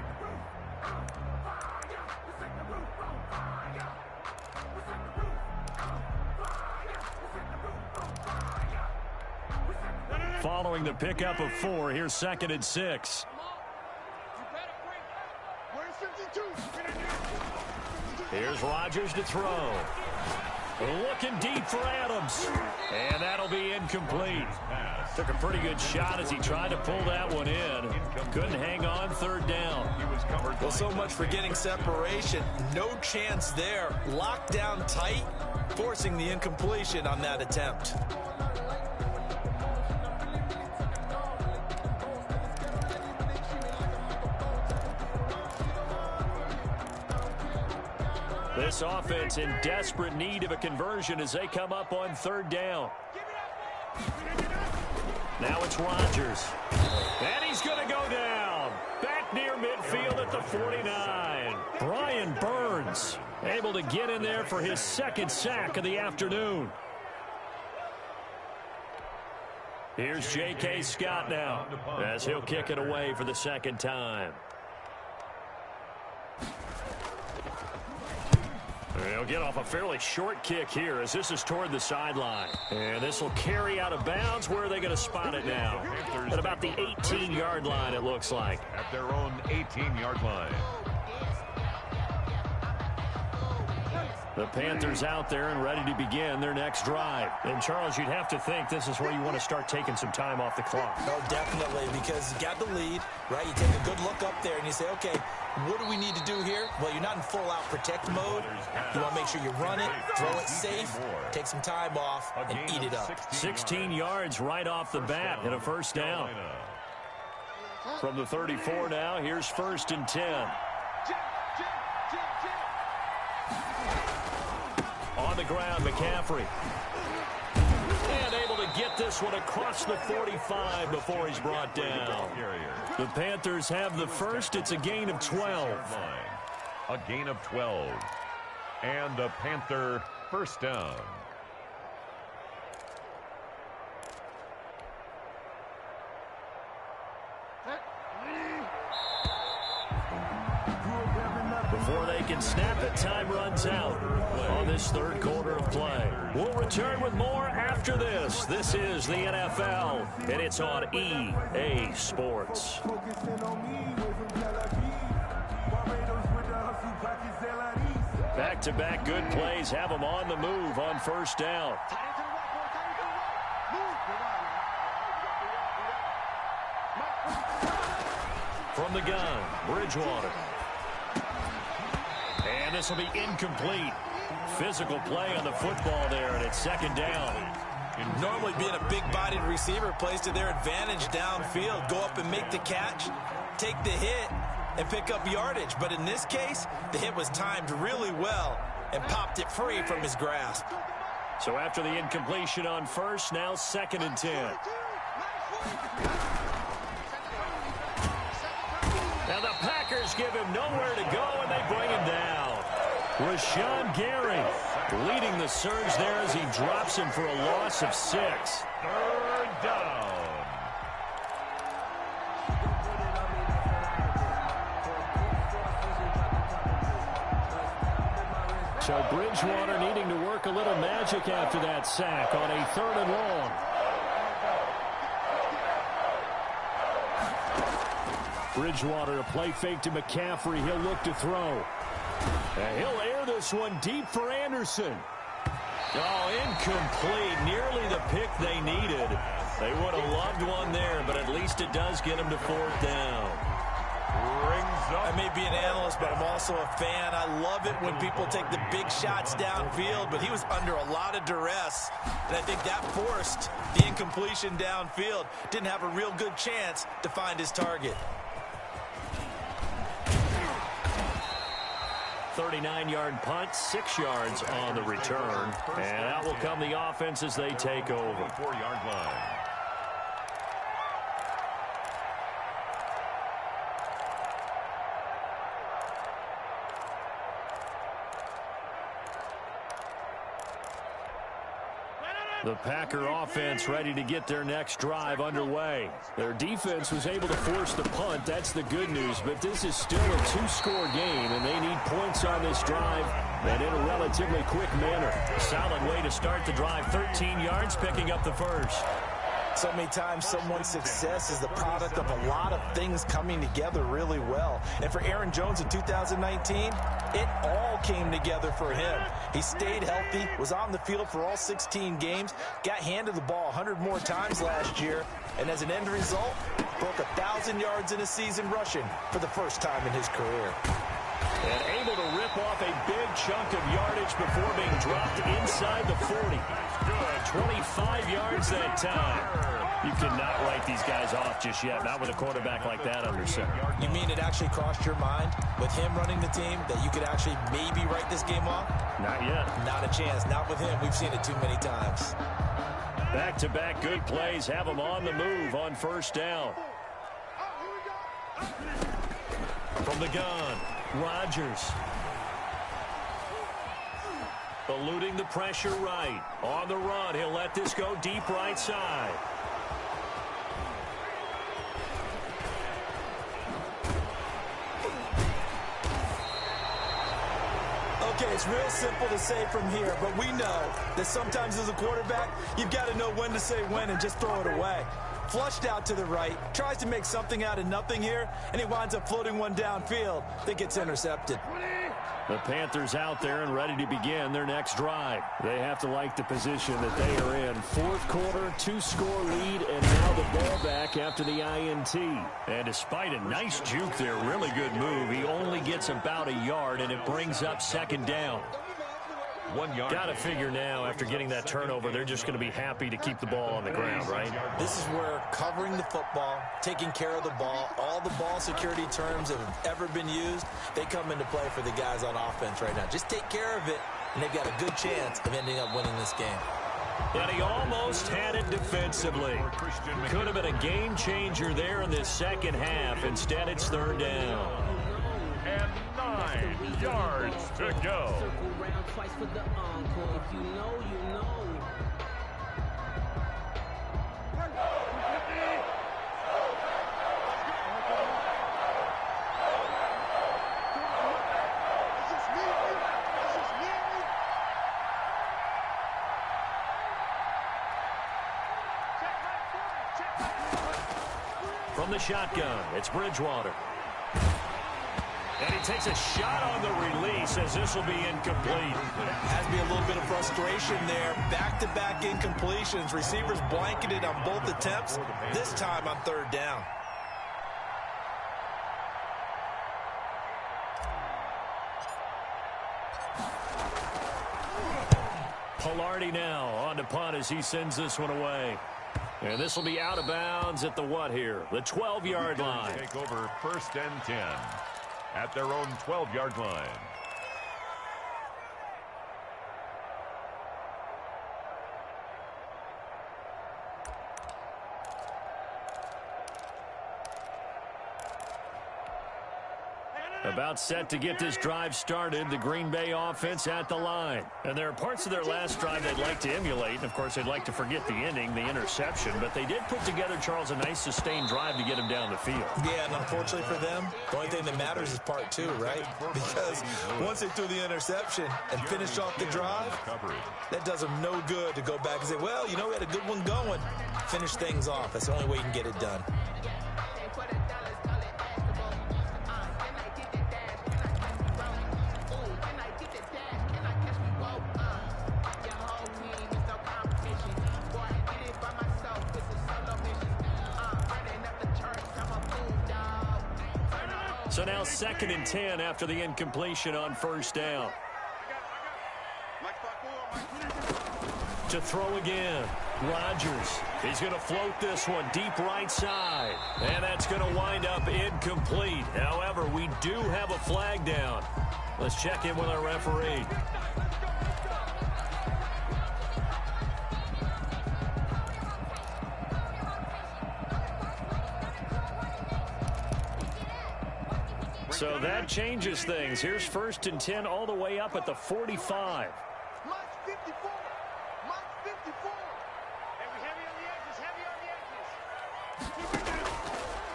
Following the pickup of 4, here's 2nd and 6. Here's Rodgers to throw. Looking deep for Adams. And that'll be incomplete. Took a pretty good shot as he tried to pull that one in. Couldn't hang on, 3rd down. Well, so much for getting separation. No chance there. Locked down tight, forcing the incompletion on that attempt. This offense in desperate need of a conversion as they come up on 3rd down. Now it's Rodgers. And he's going to go down. Back near midfield at the 49. Brian Burns able to get in there for his 2nd sack of the afternoon. Here's J.K. Scott now as he'll kick it away for the 2nd time. He'll get off a fairly short kick here as this is toward the sideline. And this will carry out of bounds. Where are they going to spot it now? At about the 18-yard line, it looks like. At their own 18-yard line. The Panthers out there and ready to begin their next drive. And, Charles, you'd have to think this is where you want to start taking some time off the clock. Oh, definitely, because you got the lead, right? You take a good look up there and you say, okay, what do we need to do here? Well, you're not in full-out protect mode. You want to make sure you run it, throw it safe, take some time off, and eat it up. 16 yards right off the bat and a 1st down. From the 34 now, here's 1st and 10. On the ground, McCaffrey. And able to get this one across the 45 before he's brought down. The Panthers have the 1st. It's a gain of 12. A gain of 12. And a Panther 1st down. Before they can snap it, time runs out on this 3rd quarter of play. We'll return with more after this. This is the NFL, and it's on EA Sports. Back-to-back good plays have them on the move on 1st down. From the gun, Bridgewater. And this will be incomplete. Physical play on the football there, and it's 2nd down. Normally being a big-bodied receiver plays to their advantage downfield. Go up and make the catch, take the hit, and pick up yardage. But in this case, the hit was timed really well and popped it free from his grasp. So after the incompletion on 1st, now 2nd and 10. Now the Packers give him nowhere to go, and they bring him down. Rashawn Gary leading the surge there as he drops him for a loss of 6. 3rd down. So Bridgewater needing to work a little magic after that sack on a 3rd and long. Bridgewater, a play fake to McCaffrey. He'll look to throw. And he'll air this one deep for Anderson. Oh, incomplete. Nearly the pick they needed. They would have loved one there, but at least it does get them to 4th down. I may be an analyst, but I'm also a fan. I love it when people take the big shots downfield, but he was under a lot of duress, and I think that forced the incompletion downfield. Didn't have a real good chance to find his target. 39-yard punt, 6 yards on the return. And out will come the offense as they take over. 4-yard line. The Packer offense ready to get their next drive underway. Their defense was able to force the punt. That's the good news. But this is still a 2-score game, and they need points on this drive and in a relatively quick manner. Solid way to start the drive. 13 yards, picking up the 1st. So many times someone's success is the product of a lot of things coming together really well. And for Aaron Jones in 2019, it all came together for him. He stayed healthy, was on the field for all 16 games, got handed the ball 100 more times last year, and as an end result, broke 1,000 yards in a season rushing for the first time in his career. And able to rip off a big chunk of yardage before being dropped inside the 40. Good. 25 yards that time. You cannot write these guys off just yet, not with a quarterback like that under center. You mean it actually crossed your mind with him running the team that you could actually maybe write this game off? Not yet. Not a chance. Not with him. We've seen it too many times. Back-to-back good plays have them on the move on first down. From the gun, Rodgers. Eluding the pressure right. On the run, he'll let this go deep right side. Okay, it's real simple to say from here, but we know that sometimes as a quarterback, you've got to know when to say when and just throw it away. Flushed out to the right, tries to make something out of nothing here, and he winds up floating one downfield that gets intercepted. The Panthers out there and ready to begin their next drive. They have to like the position that they are in. Fourth quarter, 2-score lead, and now the ball back after the INT. And despite a nice juke there, really good move, he only gets about a yard, and it brings up second down. 1 yard. Got to figure now, after getting that turnover, they're just going to be happy to keep the ball on the ground, right? This is where covering the football, taking care of the ball, all the ball security terms that have ever been used, they come into play for the guys on offense right now. Just take care of it, and they've got a good chance of ending up winning this game. And he almost had it defensively. Could have been a game changer there in this second half. Instead, it's third down. And 9 yards to go. Twice for the encore. If you know, you know. From the shotgun, it's Bridgewater. And he takes a shot on the release as this will be incomplete. Has to be a little bit of frustration there. Back-to-back incompletions. Receivers blanketed on both attempts. This time on third down. Pilardi now on to punt as he sends this one away. And this will be out of bounds at the what here? The 12-yard line. Take over first and 10. At their own 12-yard line. About set to get this drive started, the Green Bay offense at the line. And there are parts of their last drive they'd like to emulate. And, of course, they'd like to forget the ending, the interception. But they did put together, Charles, a nice sustained drive to get him down the field. Yeah, and unfortunately for them, the only thing that matters is part two, right? Because once they threw the interception and finished off the drive, that does them no good to go back and say, well, you know, we had a good one going. Finish things off. That's the only way you can get it done. So now 2nd and 10 after the incompletion on first down. To throw again. Rodgers. He's going to float this one deep right side. And that's going to wind up incomplete. However, we do have a flag down. Let's check in with our referee. So that changes things. Here's 1st and 10 all the way up at the 45.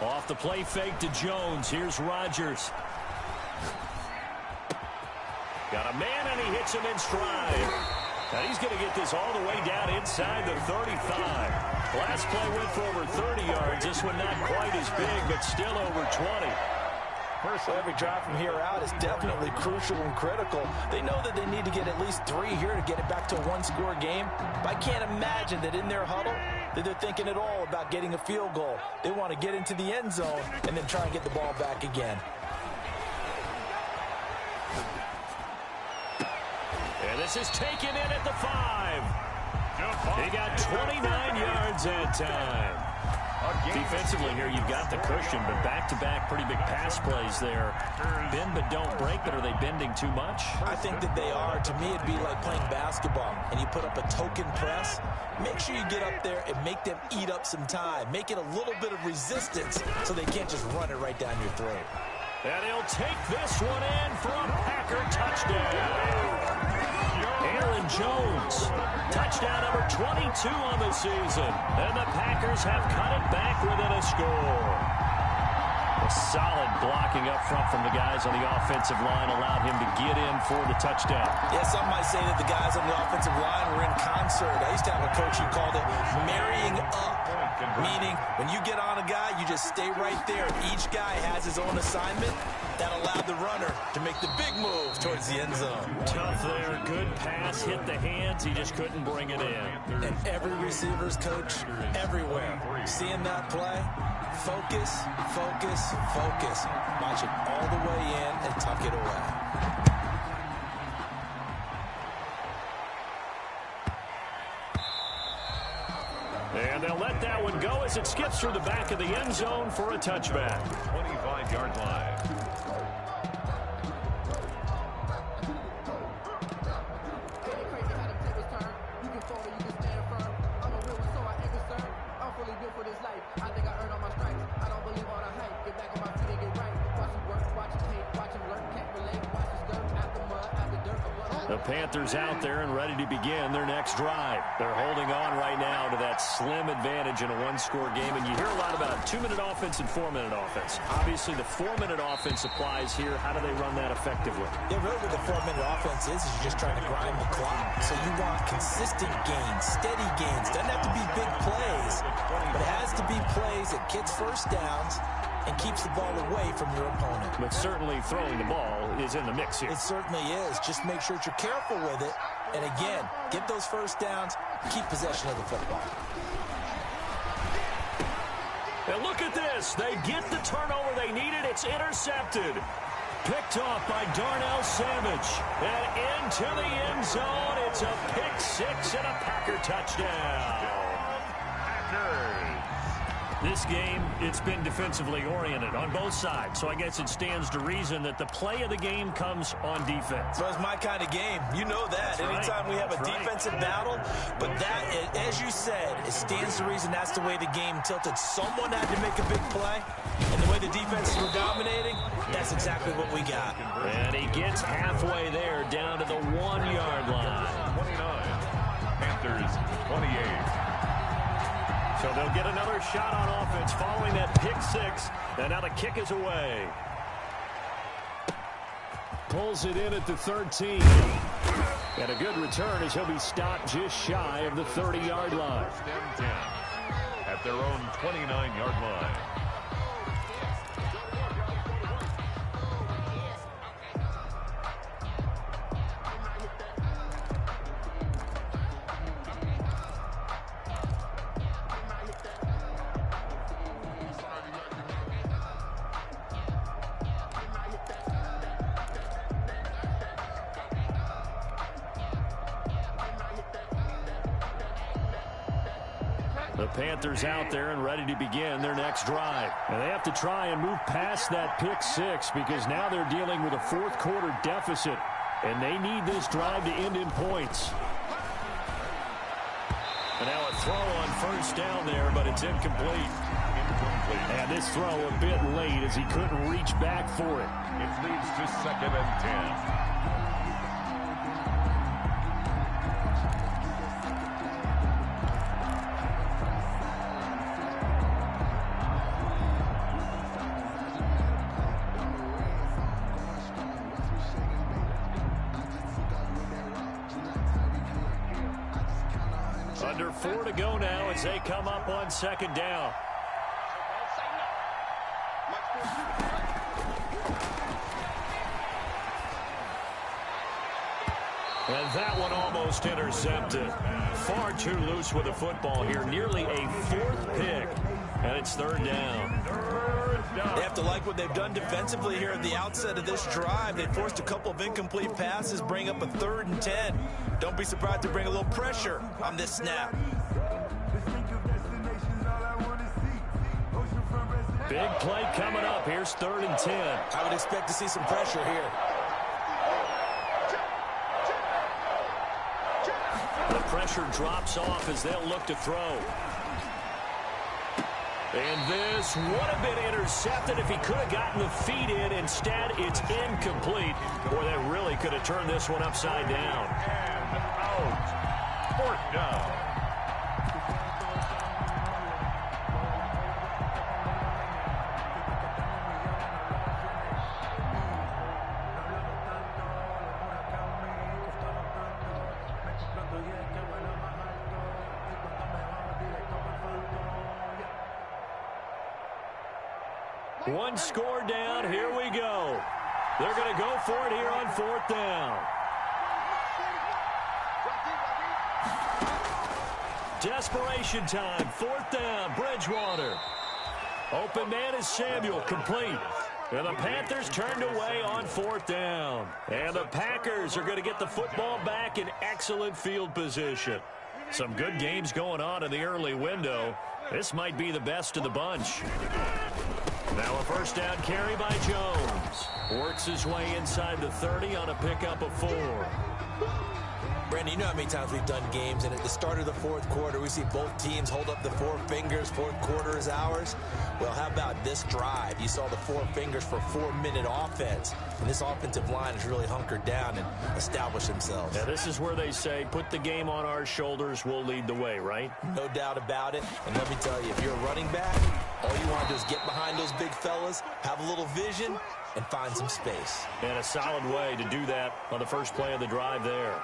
Off the play fake to Jones. Here's Rodgers. Got a man, and he hits him in stride. And he's going to get this all the way down inside the 35. Last play went for over 30 yards. This one not quite as big, but still over 20. So every drive from here out is definitely crucial and critical. They know that they need to get at least 3 here to get it back to a one-score game. But I can't imagine that in their huddle that they're thinking at all about getting a field goal. They want to get into the end zone and then try and get the ball back again. And this is taken in at the 5. He got 29 yards that time. Defensively here, you've got the cushion, but back-to-back pretty big pass plays there. Bend but don't break, but are they bending too much? I think that they are. To me, it'd be like playing basketball, and you put up a token press. Make sure you get up there and make them eat up some time. Make it a little bit of resistance so they can't just run it right down your throat. And he'll take this one in for a Packer touchdown. Aaron Jones, touchdown number 22 on the season. And the Packers have cut it back within a score. A solid blocking up front from the guys on the offensive line allowed him to get in for the touchdown. Yeah, some might say that the guys on the offensive line were in concert. I used to have a coach who called it marrying up, meaning when you get on a guy, you just stay right there. Each guy has his own assignment. That allowed the runner to make the big move towards the end zone. Tough there, good pass, hit the hands, he just couldn't bring it in. And every receiver's coach everywhere, seeing that play, focus, focus, focus. Watch it all the way in and tuck it away. And they'll let that one go as it skips through the back of the end zone for a touchback. 25-yard line. The Panthers out there and ready to begin their next drive. They're holding on right now to that slim advantage in a one-score game. And you hear a lot about 2-minute offense and 4-minute offense. Obviously, the 4-minute offense applies here. How do they run that effectively? Yeah, really what the 4-minute offense is you're just trying to grind the clock. So you want consistent gains, steady gains. Doesn't have to be big plays, but it has to be plays that gets first downs and keeps the ball away from your opponent. But certainly throwing the ball is in the mix here. It certainly is. Just make sure that you're careful with it. And again, get those first downs, keep possession of the football. And look at this. They get the turnover they needed. It's intercepted. Picked off by Darnell Savage. And into the end zone. It's a pick six and a Packer touchdown. Packers. This game, it's been defensively oriented on both sides, so I guess it stands to reason that the play of the game comes on defense. So it's my kind of game. You know that. Anytime we have a defensive battle, but that, as you said, it stands to reason that's the way the game tilted. Someone had to make a big play, and the way the defenses were dominating, that's exactly what we got. And he gets halfway there, down to the 1-yard line. 29. Panthers 28. So they'll get another shot on offense following that pick six. And now the kick is away. Pulls it in at the 13. And a good return as he'll be stopped just shy of the 30-yard line. First and 10 at their own 29-yard line. The Panthers out there and ready to begin their next drive. And they have to try and move past that pick six because now they're dealing with a fourth-quarter deficit. And they need this drive to end in points. And now a throw on first down there, but it's incomplete. And this throw a bit late as he couldn't reach back for it. It leads to 2nd and 10. Under 4 to go now as they come up on second down. And that one almost intercepted. Far too loose with the football here. Nearly a 4th pick. And it's 3rd down. down. They have to like what they've done defensively here at the outset of this drive. They forced a couple of incomplete passes, bring up a 3rd and 10. Don't be surprised to bring a little pressure on this snap. Big play coming up. Here's 3rd and 10. I would expect to see some pressure here. The pressure drops off as they'll look to throw. And this would have been intercepted if he could have gotten the feet in. Instead, it's incomplete. Boy, that really could have turned this one upside down. And out. 4th down. One score down. Here we go. They're going to go for it here on 4th down. Desperation time. 4th down. Bridgewater. Open man is Samuel. Complete. And the Panthers turned away on 4th down. And the Packers are going to get the football back in excellent field position. Some good games going on in the early window. This might be the best of the bunch. Now a 1st down carry by Jones. Works his way inside the 30 on a pickup of 4. Brandon, you know how many times we've done games, and at the start of the 4th quarter, we see both teams hold up the 4 fingers. 4th quarter is ours. Well, how about this drive? You saw the 4 fingers for 4-minute offense, and this offensive line has really hunkered down and established themselves. Yeah, this is where they say, put the game on our shoulders, we'll lead the way, right? No doubt about it. And let me tell you, if you're a running back, all you want to do is get behind those big fellas, have a little vision, and find some space. And a solid way to do that on the first play of the drive there.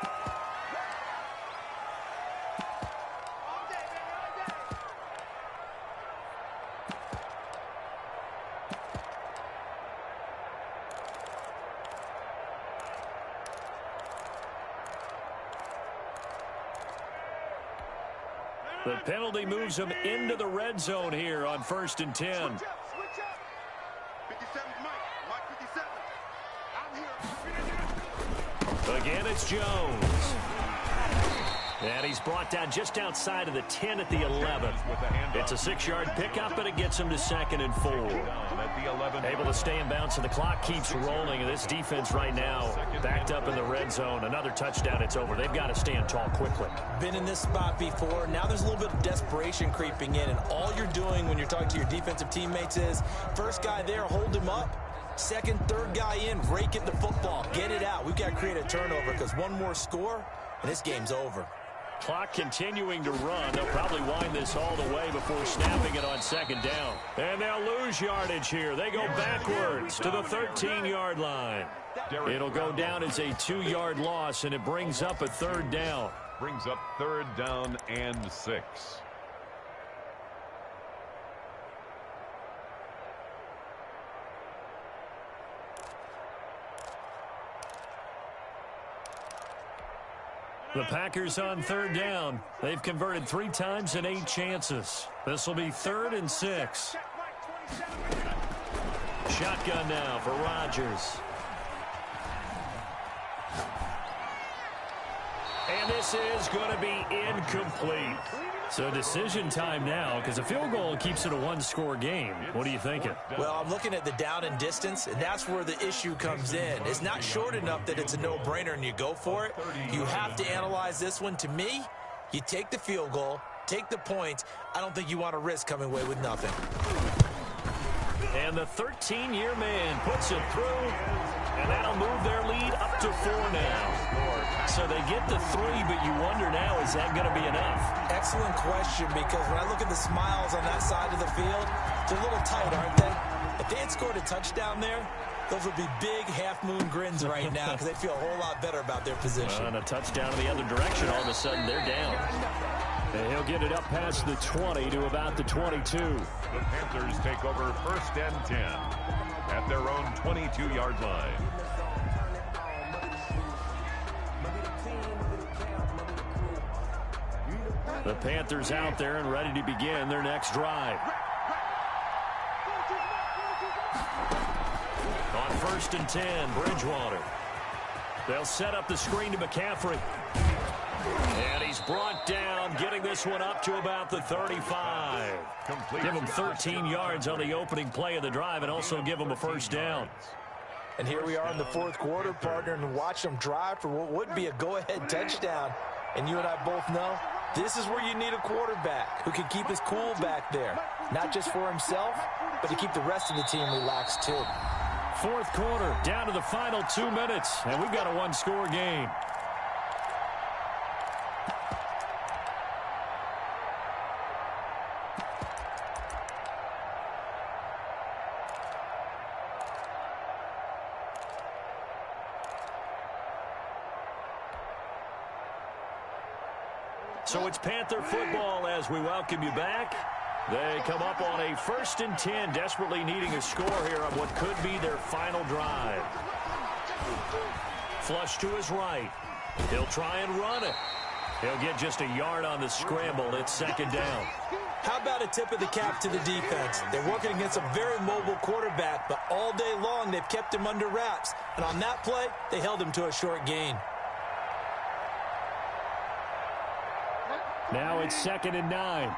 The penalty moves them into the red zone here on 1st and 10. Again, it's Jones. And he's brought down just outside of the 10 at the 11. It's a 6-yard pickup, and it gets him to 2nd and 4. Able to stay in bounds, and the clock keeps rolling. And this defense right now backed up in the red zone. Another touchdown, it's over. They've got to stand tall quickly. Been in this spot before. Now there's a little bit of desperation creeping in, and all you're doing when you're talking to your defensive teammates is, first guy there, hold him up. 2nd, 3rd guy in, rake at the football. Get it out. We've got to create a turnover because one more score, and this game's over. Clock continuing to run. They'll probably wind this all the way before snapping it on 2nd down. And they'll lose yardage here. They go backwards to the 13-yard line. It'll go down as a 2-yard loss, and it brings up a 3rd down. Brings up 3rd down and 6. The Packers on 3rd down. They've converted 3 times in 8 chances. This will be 3rd and 6. Shotgun now for Rodgers. And this is going to be incomplete. So decision time now, because a field goal keeps it a 1-score game. What are you thinking? Well, I'm looking at the down and distance, and that's where the issue comes in. It's not short enough that it's a no-brainer and you go for it. You have to analyze this one. To me, you take the field goal, take the points. I don't think you want to risk coming away with nothing. And the 13-year man puts it through, and that'll move their lead up to 4 now. So they get to 3, but you wonder now, is that going to be enough? Excellent question, because when I look at the smiles on that side of the field, they're a little tight, aren't they? If they had scored a touchdown there, those would be big half-moon grins right now because they feel a whole lot better about their position. And a touchdown in the other direction, all of a sudden they're down. And he'll get it up past the 20 to about the 22. The Panthers take over 1st and 10 at their own 22-yard line. The Panthers out there and ready to begin their next drive. 1st and 10, Bridgewater. They'll set up the screen to McCaffrey. And he's brought down, getting this one up to about the 35. Give him 13 yards on the opening play of the drive and also give him a first down. And here we are in the 4th quarter, partner, and watch them drive for what would be a go-ahead touchdown. And you and I both know this is where you need a quarterback who can keep his cool back there. Not just for himself, but to keep the rest of the team relaxed too. 4th quarter, down to the final 2 minutes, and we've got a one-score game. So it's Panther football as we welcome you back. They come up on a 1st and 10, desperately needing a score here on what could be their final drive. Flush to his right. He'll try and run it. He'll get just a yard on the scramble. It's 2nd down. How about a tip of the cap to the defense? They're working against a very mobile quarterback, but all day long they've kept him under wraps. And on that play, they held him to a short gain. Now it's 2nd and 9.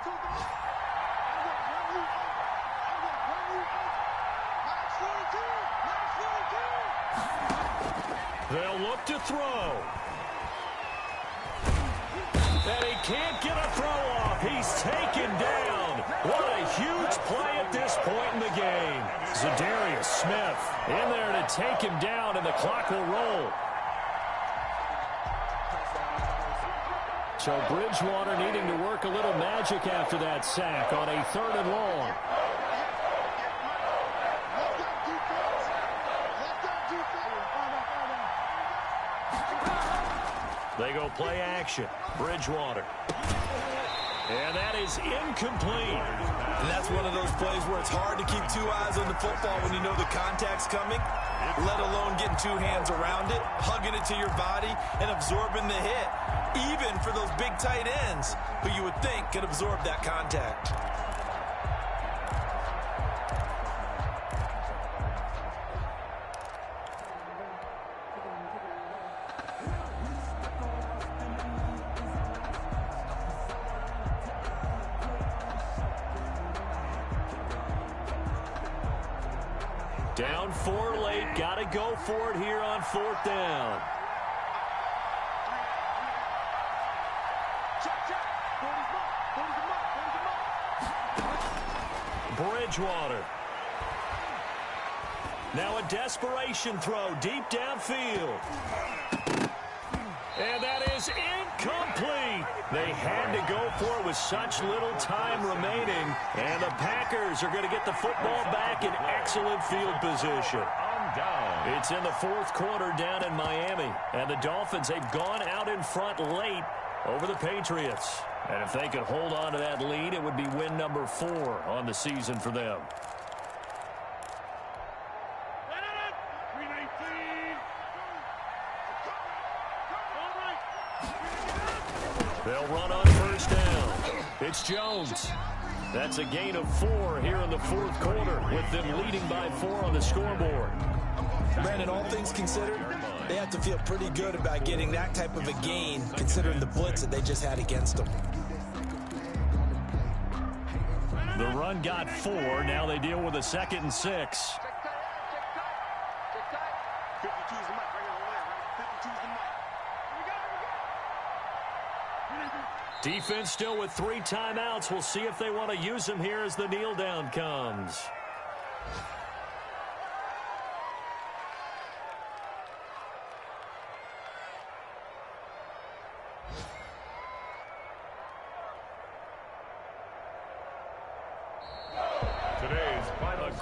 They'll look to throw. And he can't get a throw off. He's taken down. What a huge play at this point in the game. Zadarius Smith in there to take him down, and the clock will roll. So Bridgewater needing to work a little magic after that sack on a 3rd and long. They go play action. Bridgewater. And that is incomplete. And that's one of those plays where it's hard to keep 2 eyes on the football when you know the contact's coming, let alone getting 2 hands around it, hugging it to your body, and absorbing the hit, even for those big tight ends who you would think could absorb that contact. Down 4 late. Got to go for it here on 4th down. Bridgewater. Now a desperation throw deep downfield. And that is incomplete. They had to go for it with such little time remaining. And the Packers are going to get the football back in excellent field position. It's in the 4th quarter down in Miami. And the Dolphins, they've gone out in front late over the Patriots. And if they could hold on to that lead, it would be win number 4 on the season for them. They'll run on 1st down. It's Jones. That's a gain of 4 here in the 4th quarter, with them leading by 4 on the scoreboard. Brandon, all things considered, they have to feel pretty good about getting that type of a gain, considering the blitz that they just had against them. The run got 4. Now they deal with a 2nd and 6. Defense still with 3 timeouts. We'll see if they want to use them here as the kneel down comes.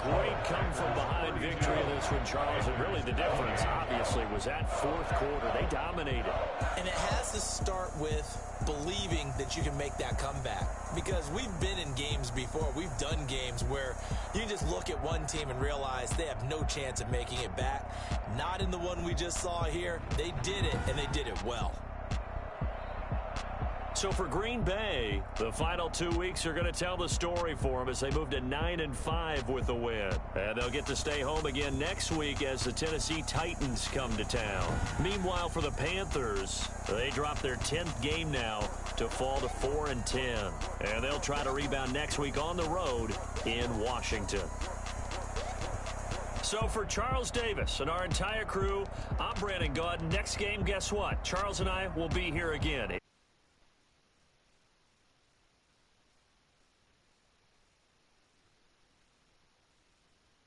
Great come-from-behind victory in this one, Charles. And really the difference, obviously, was that 4th quarter. They dominated. And it has to start with believing that you can make that comeback. Because we've been in games before. We've done games where you can just look at one team and realize they have no chance of making it back. Not in the one we just saw here. They did it, and they did it well. So for Green Bay, the final 2 weeks are going to tell the story for them as they move to 9-5 with the win. And they'll get to stay home again next week as the Tennessee Titans come to town. Meanwhile, for the Panthers, they drop their 10th game now to fall to 4-10. And they'll try to rebound next week on the road in Washington. So for Charles Davis and our entire crew, I'm Brandon Gaudin. Next game, guess what? Charles and I will be here again.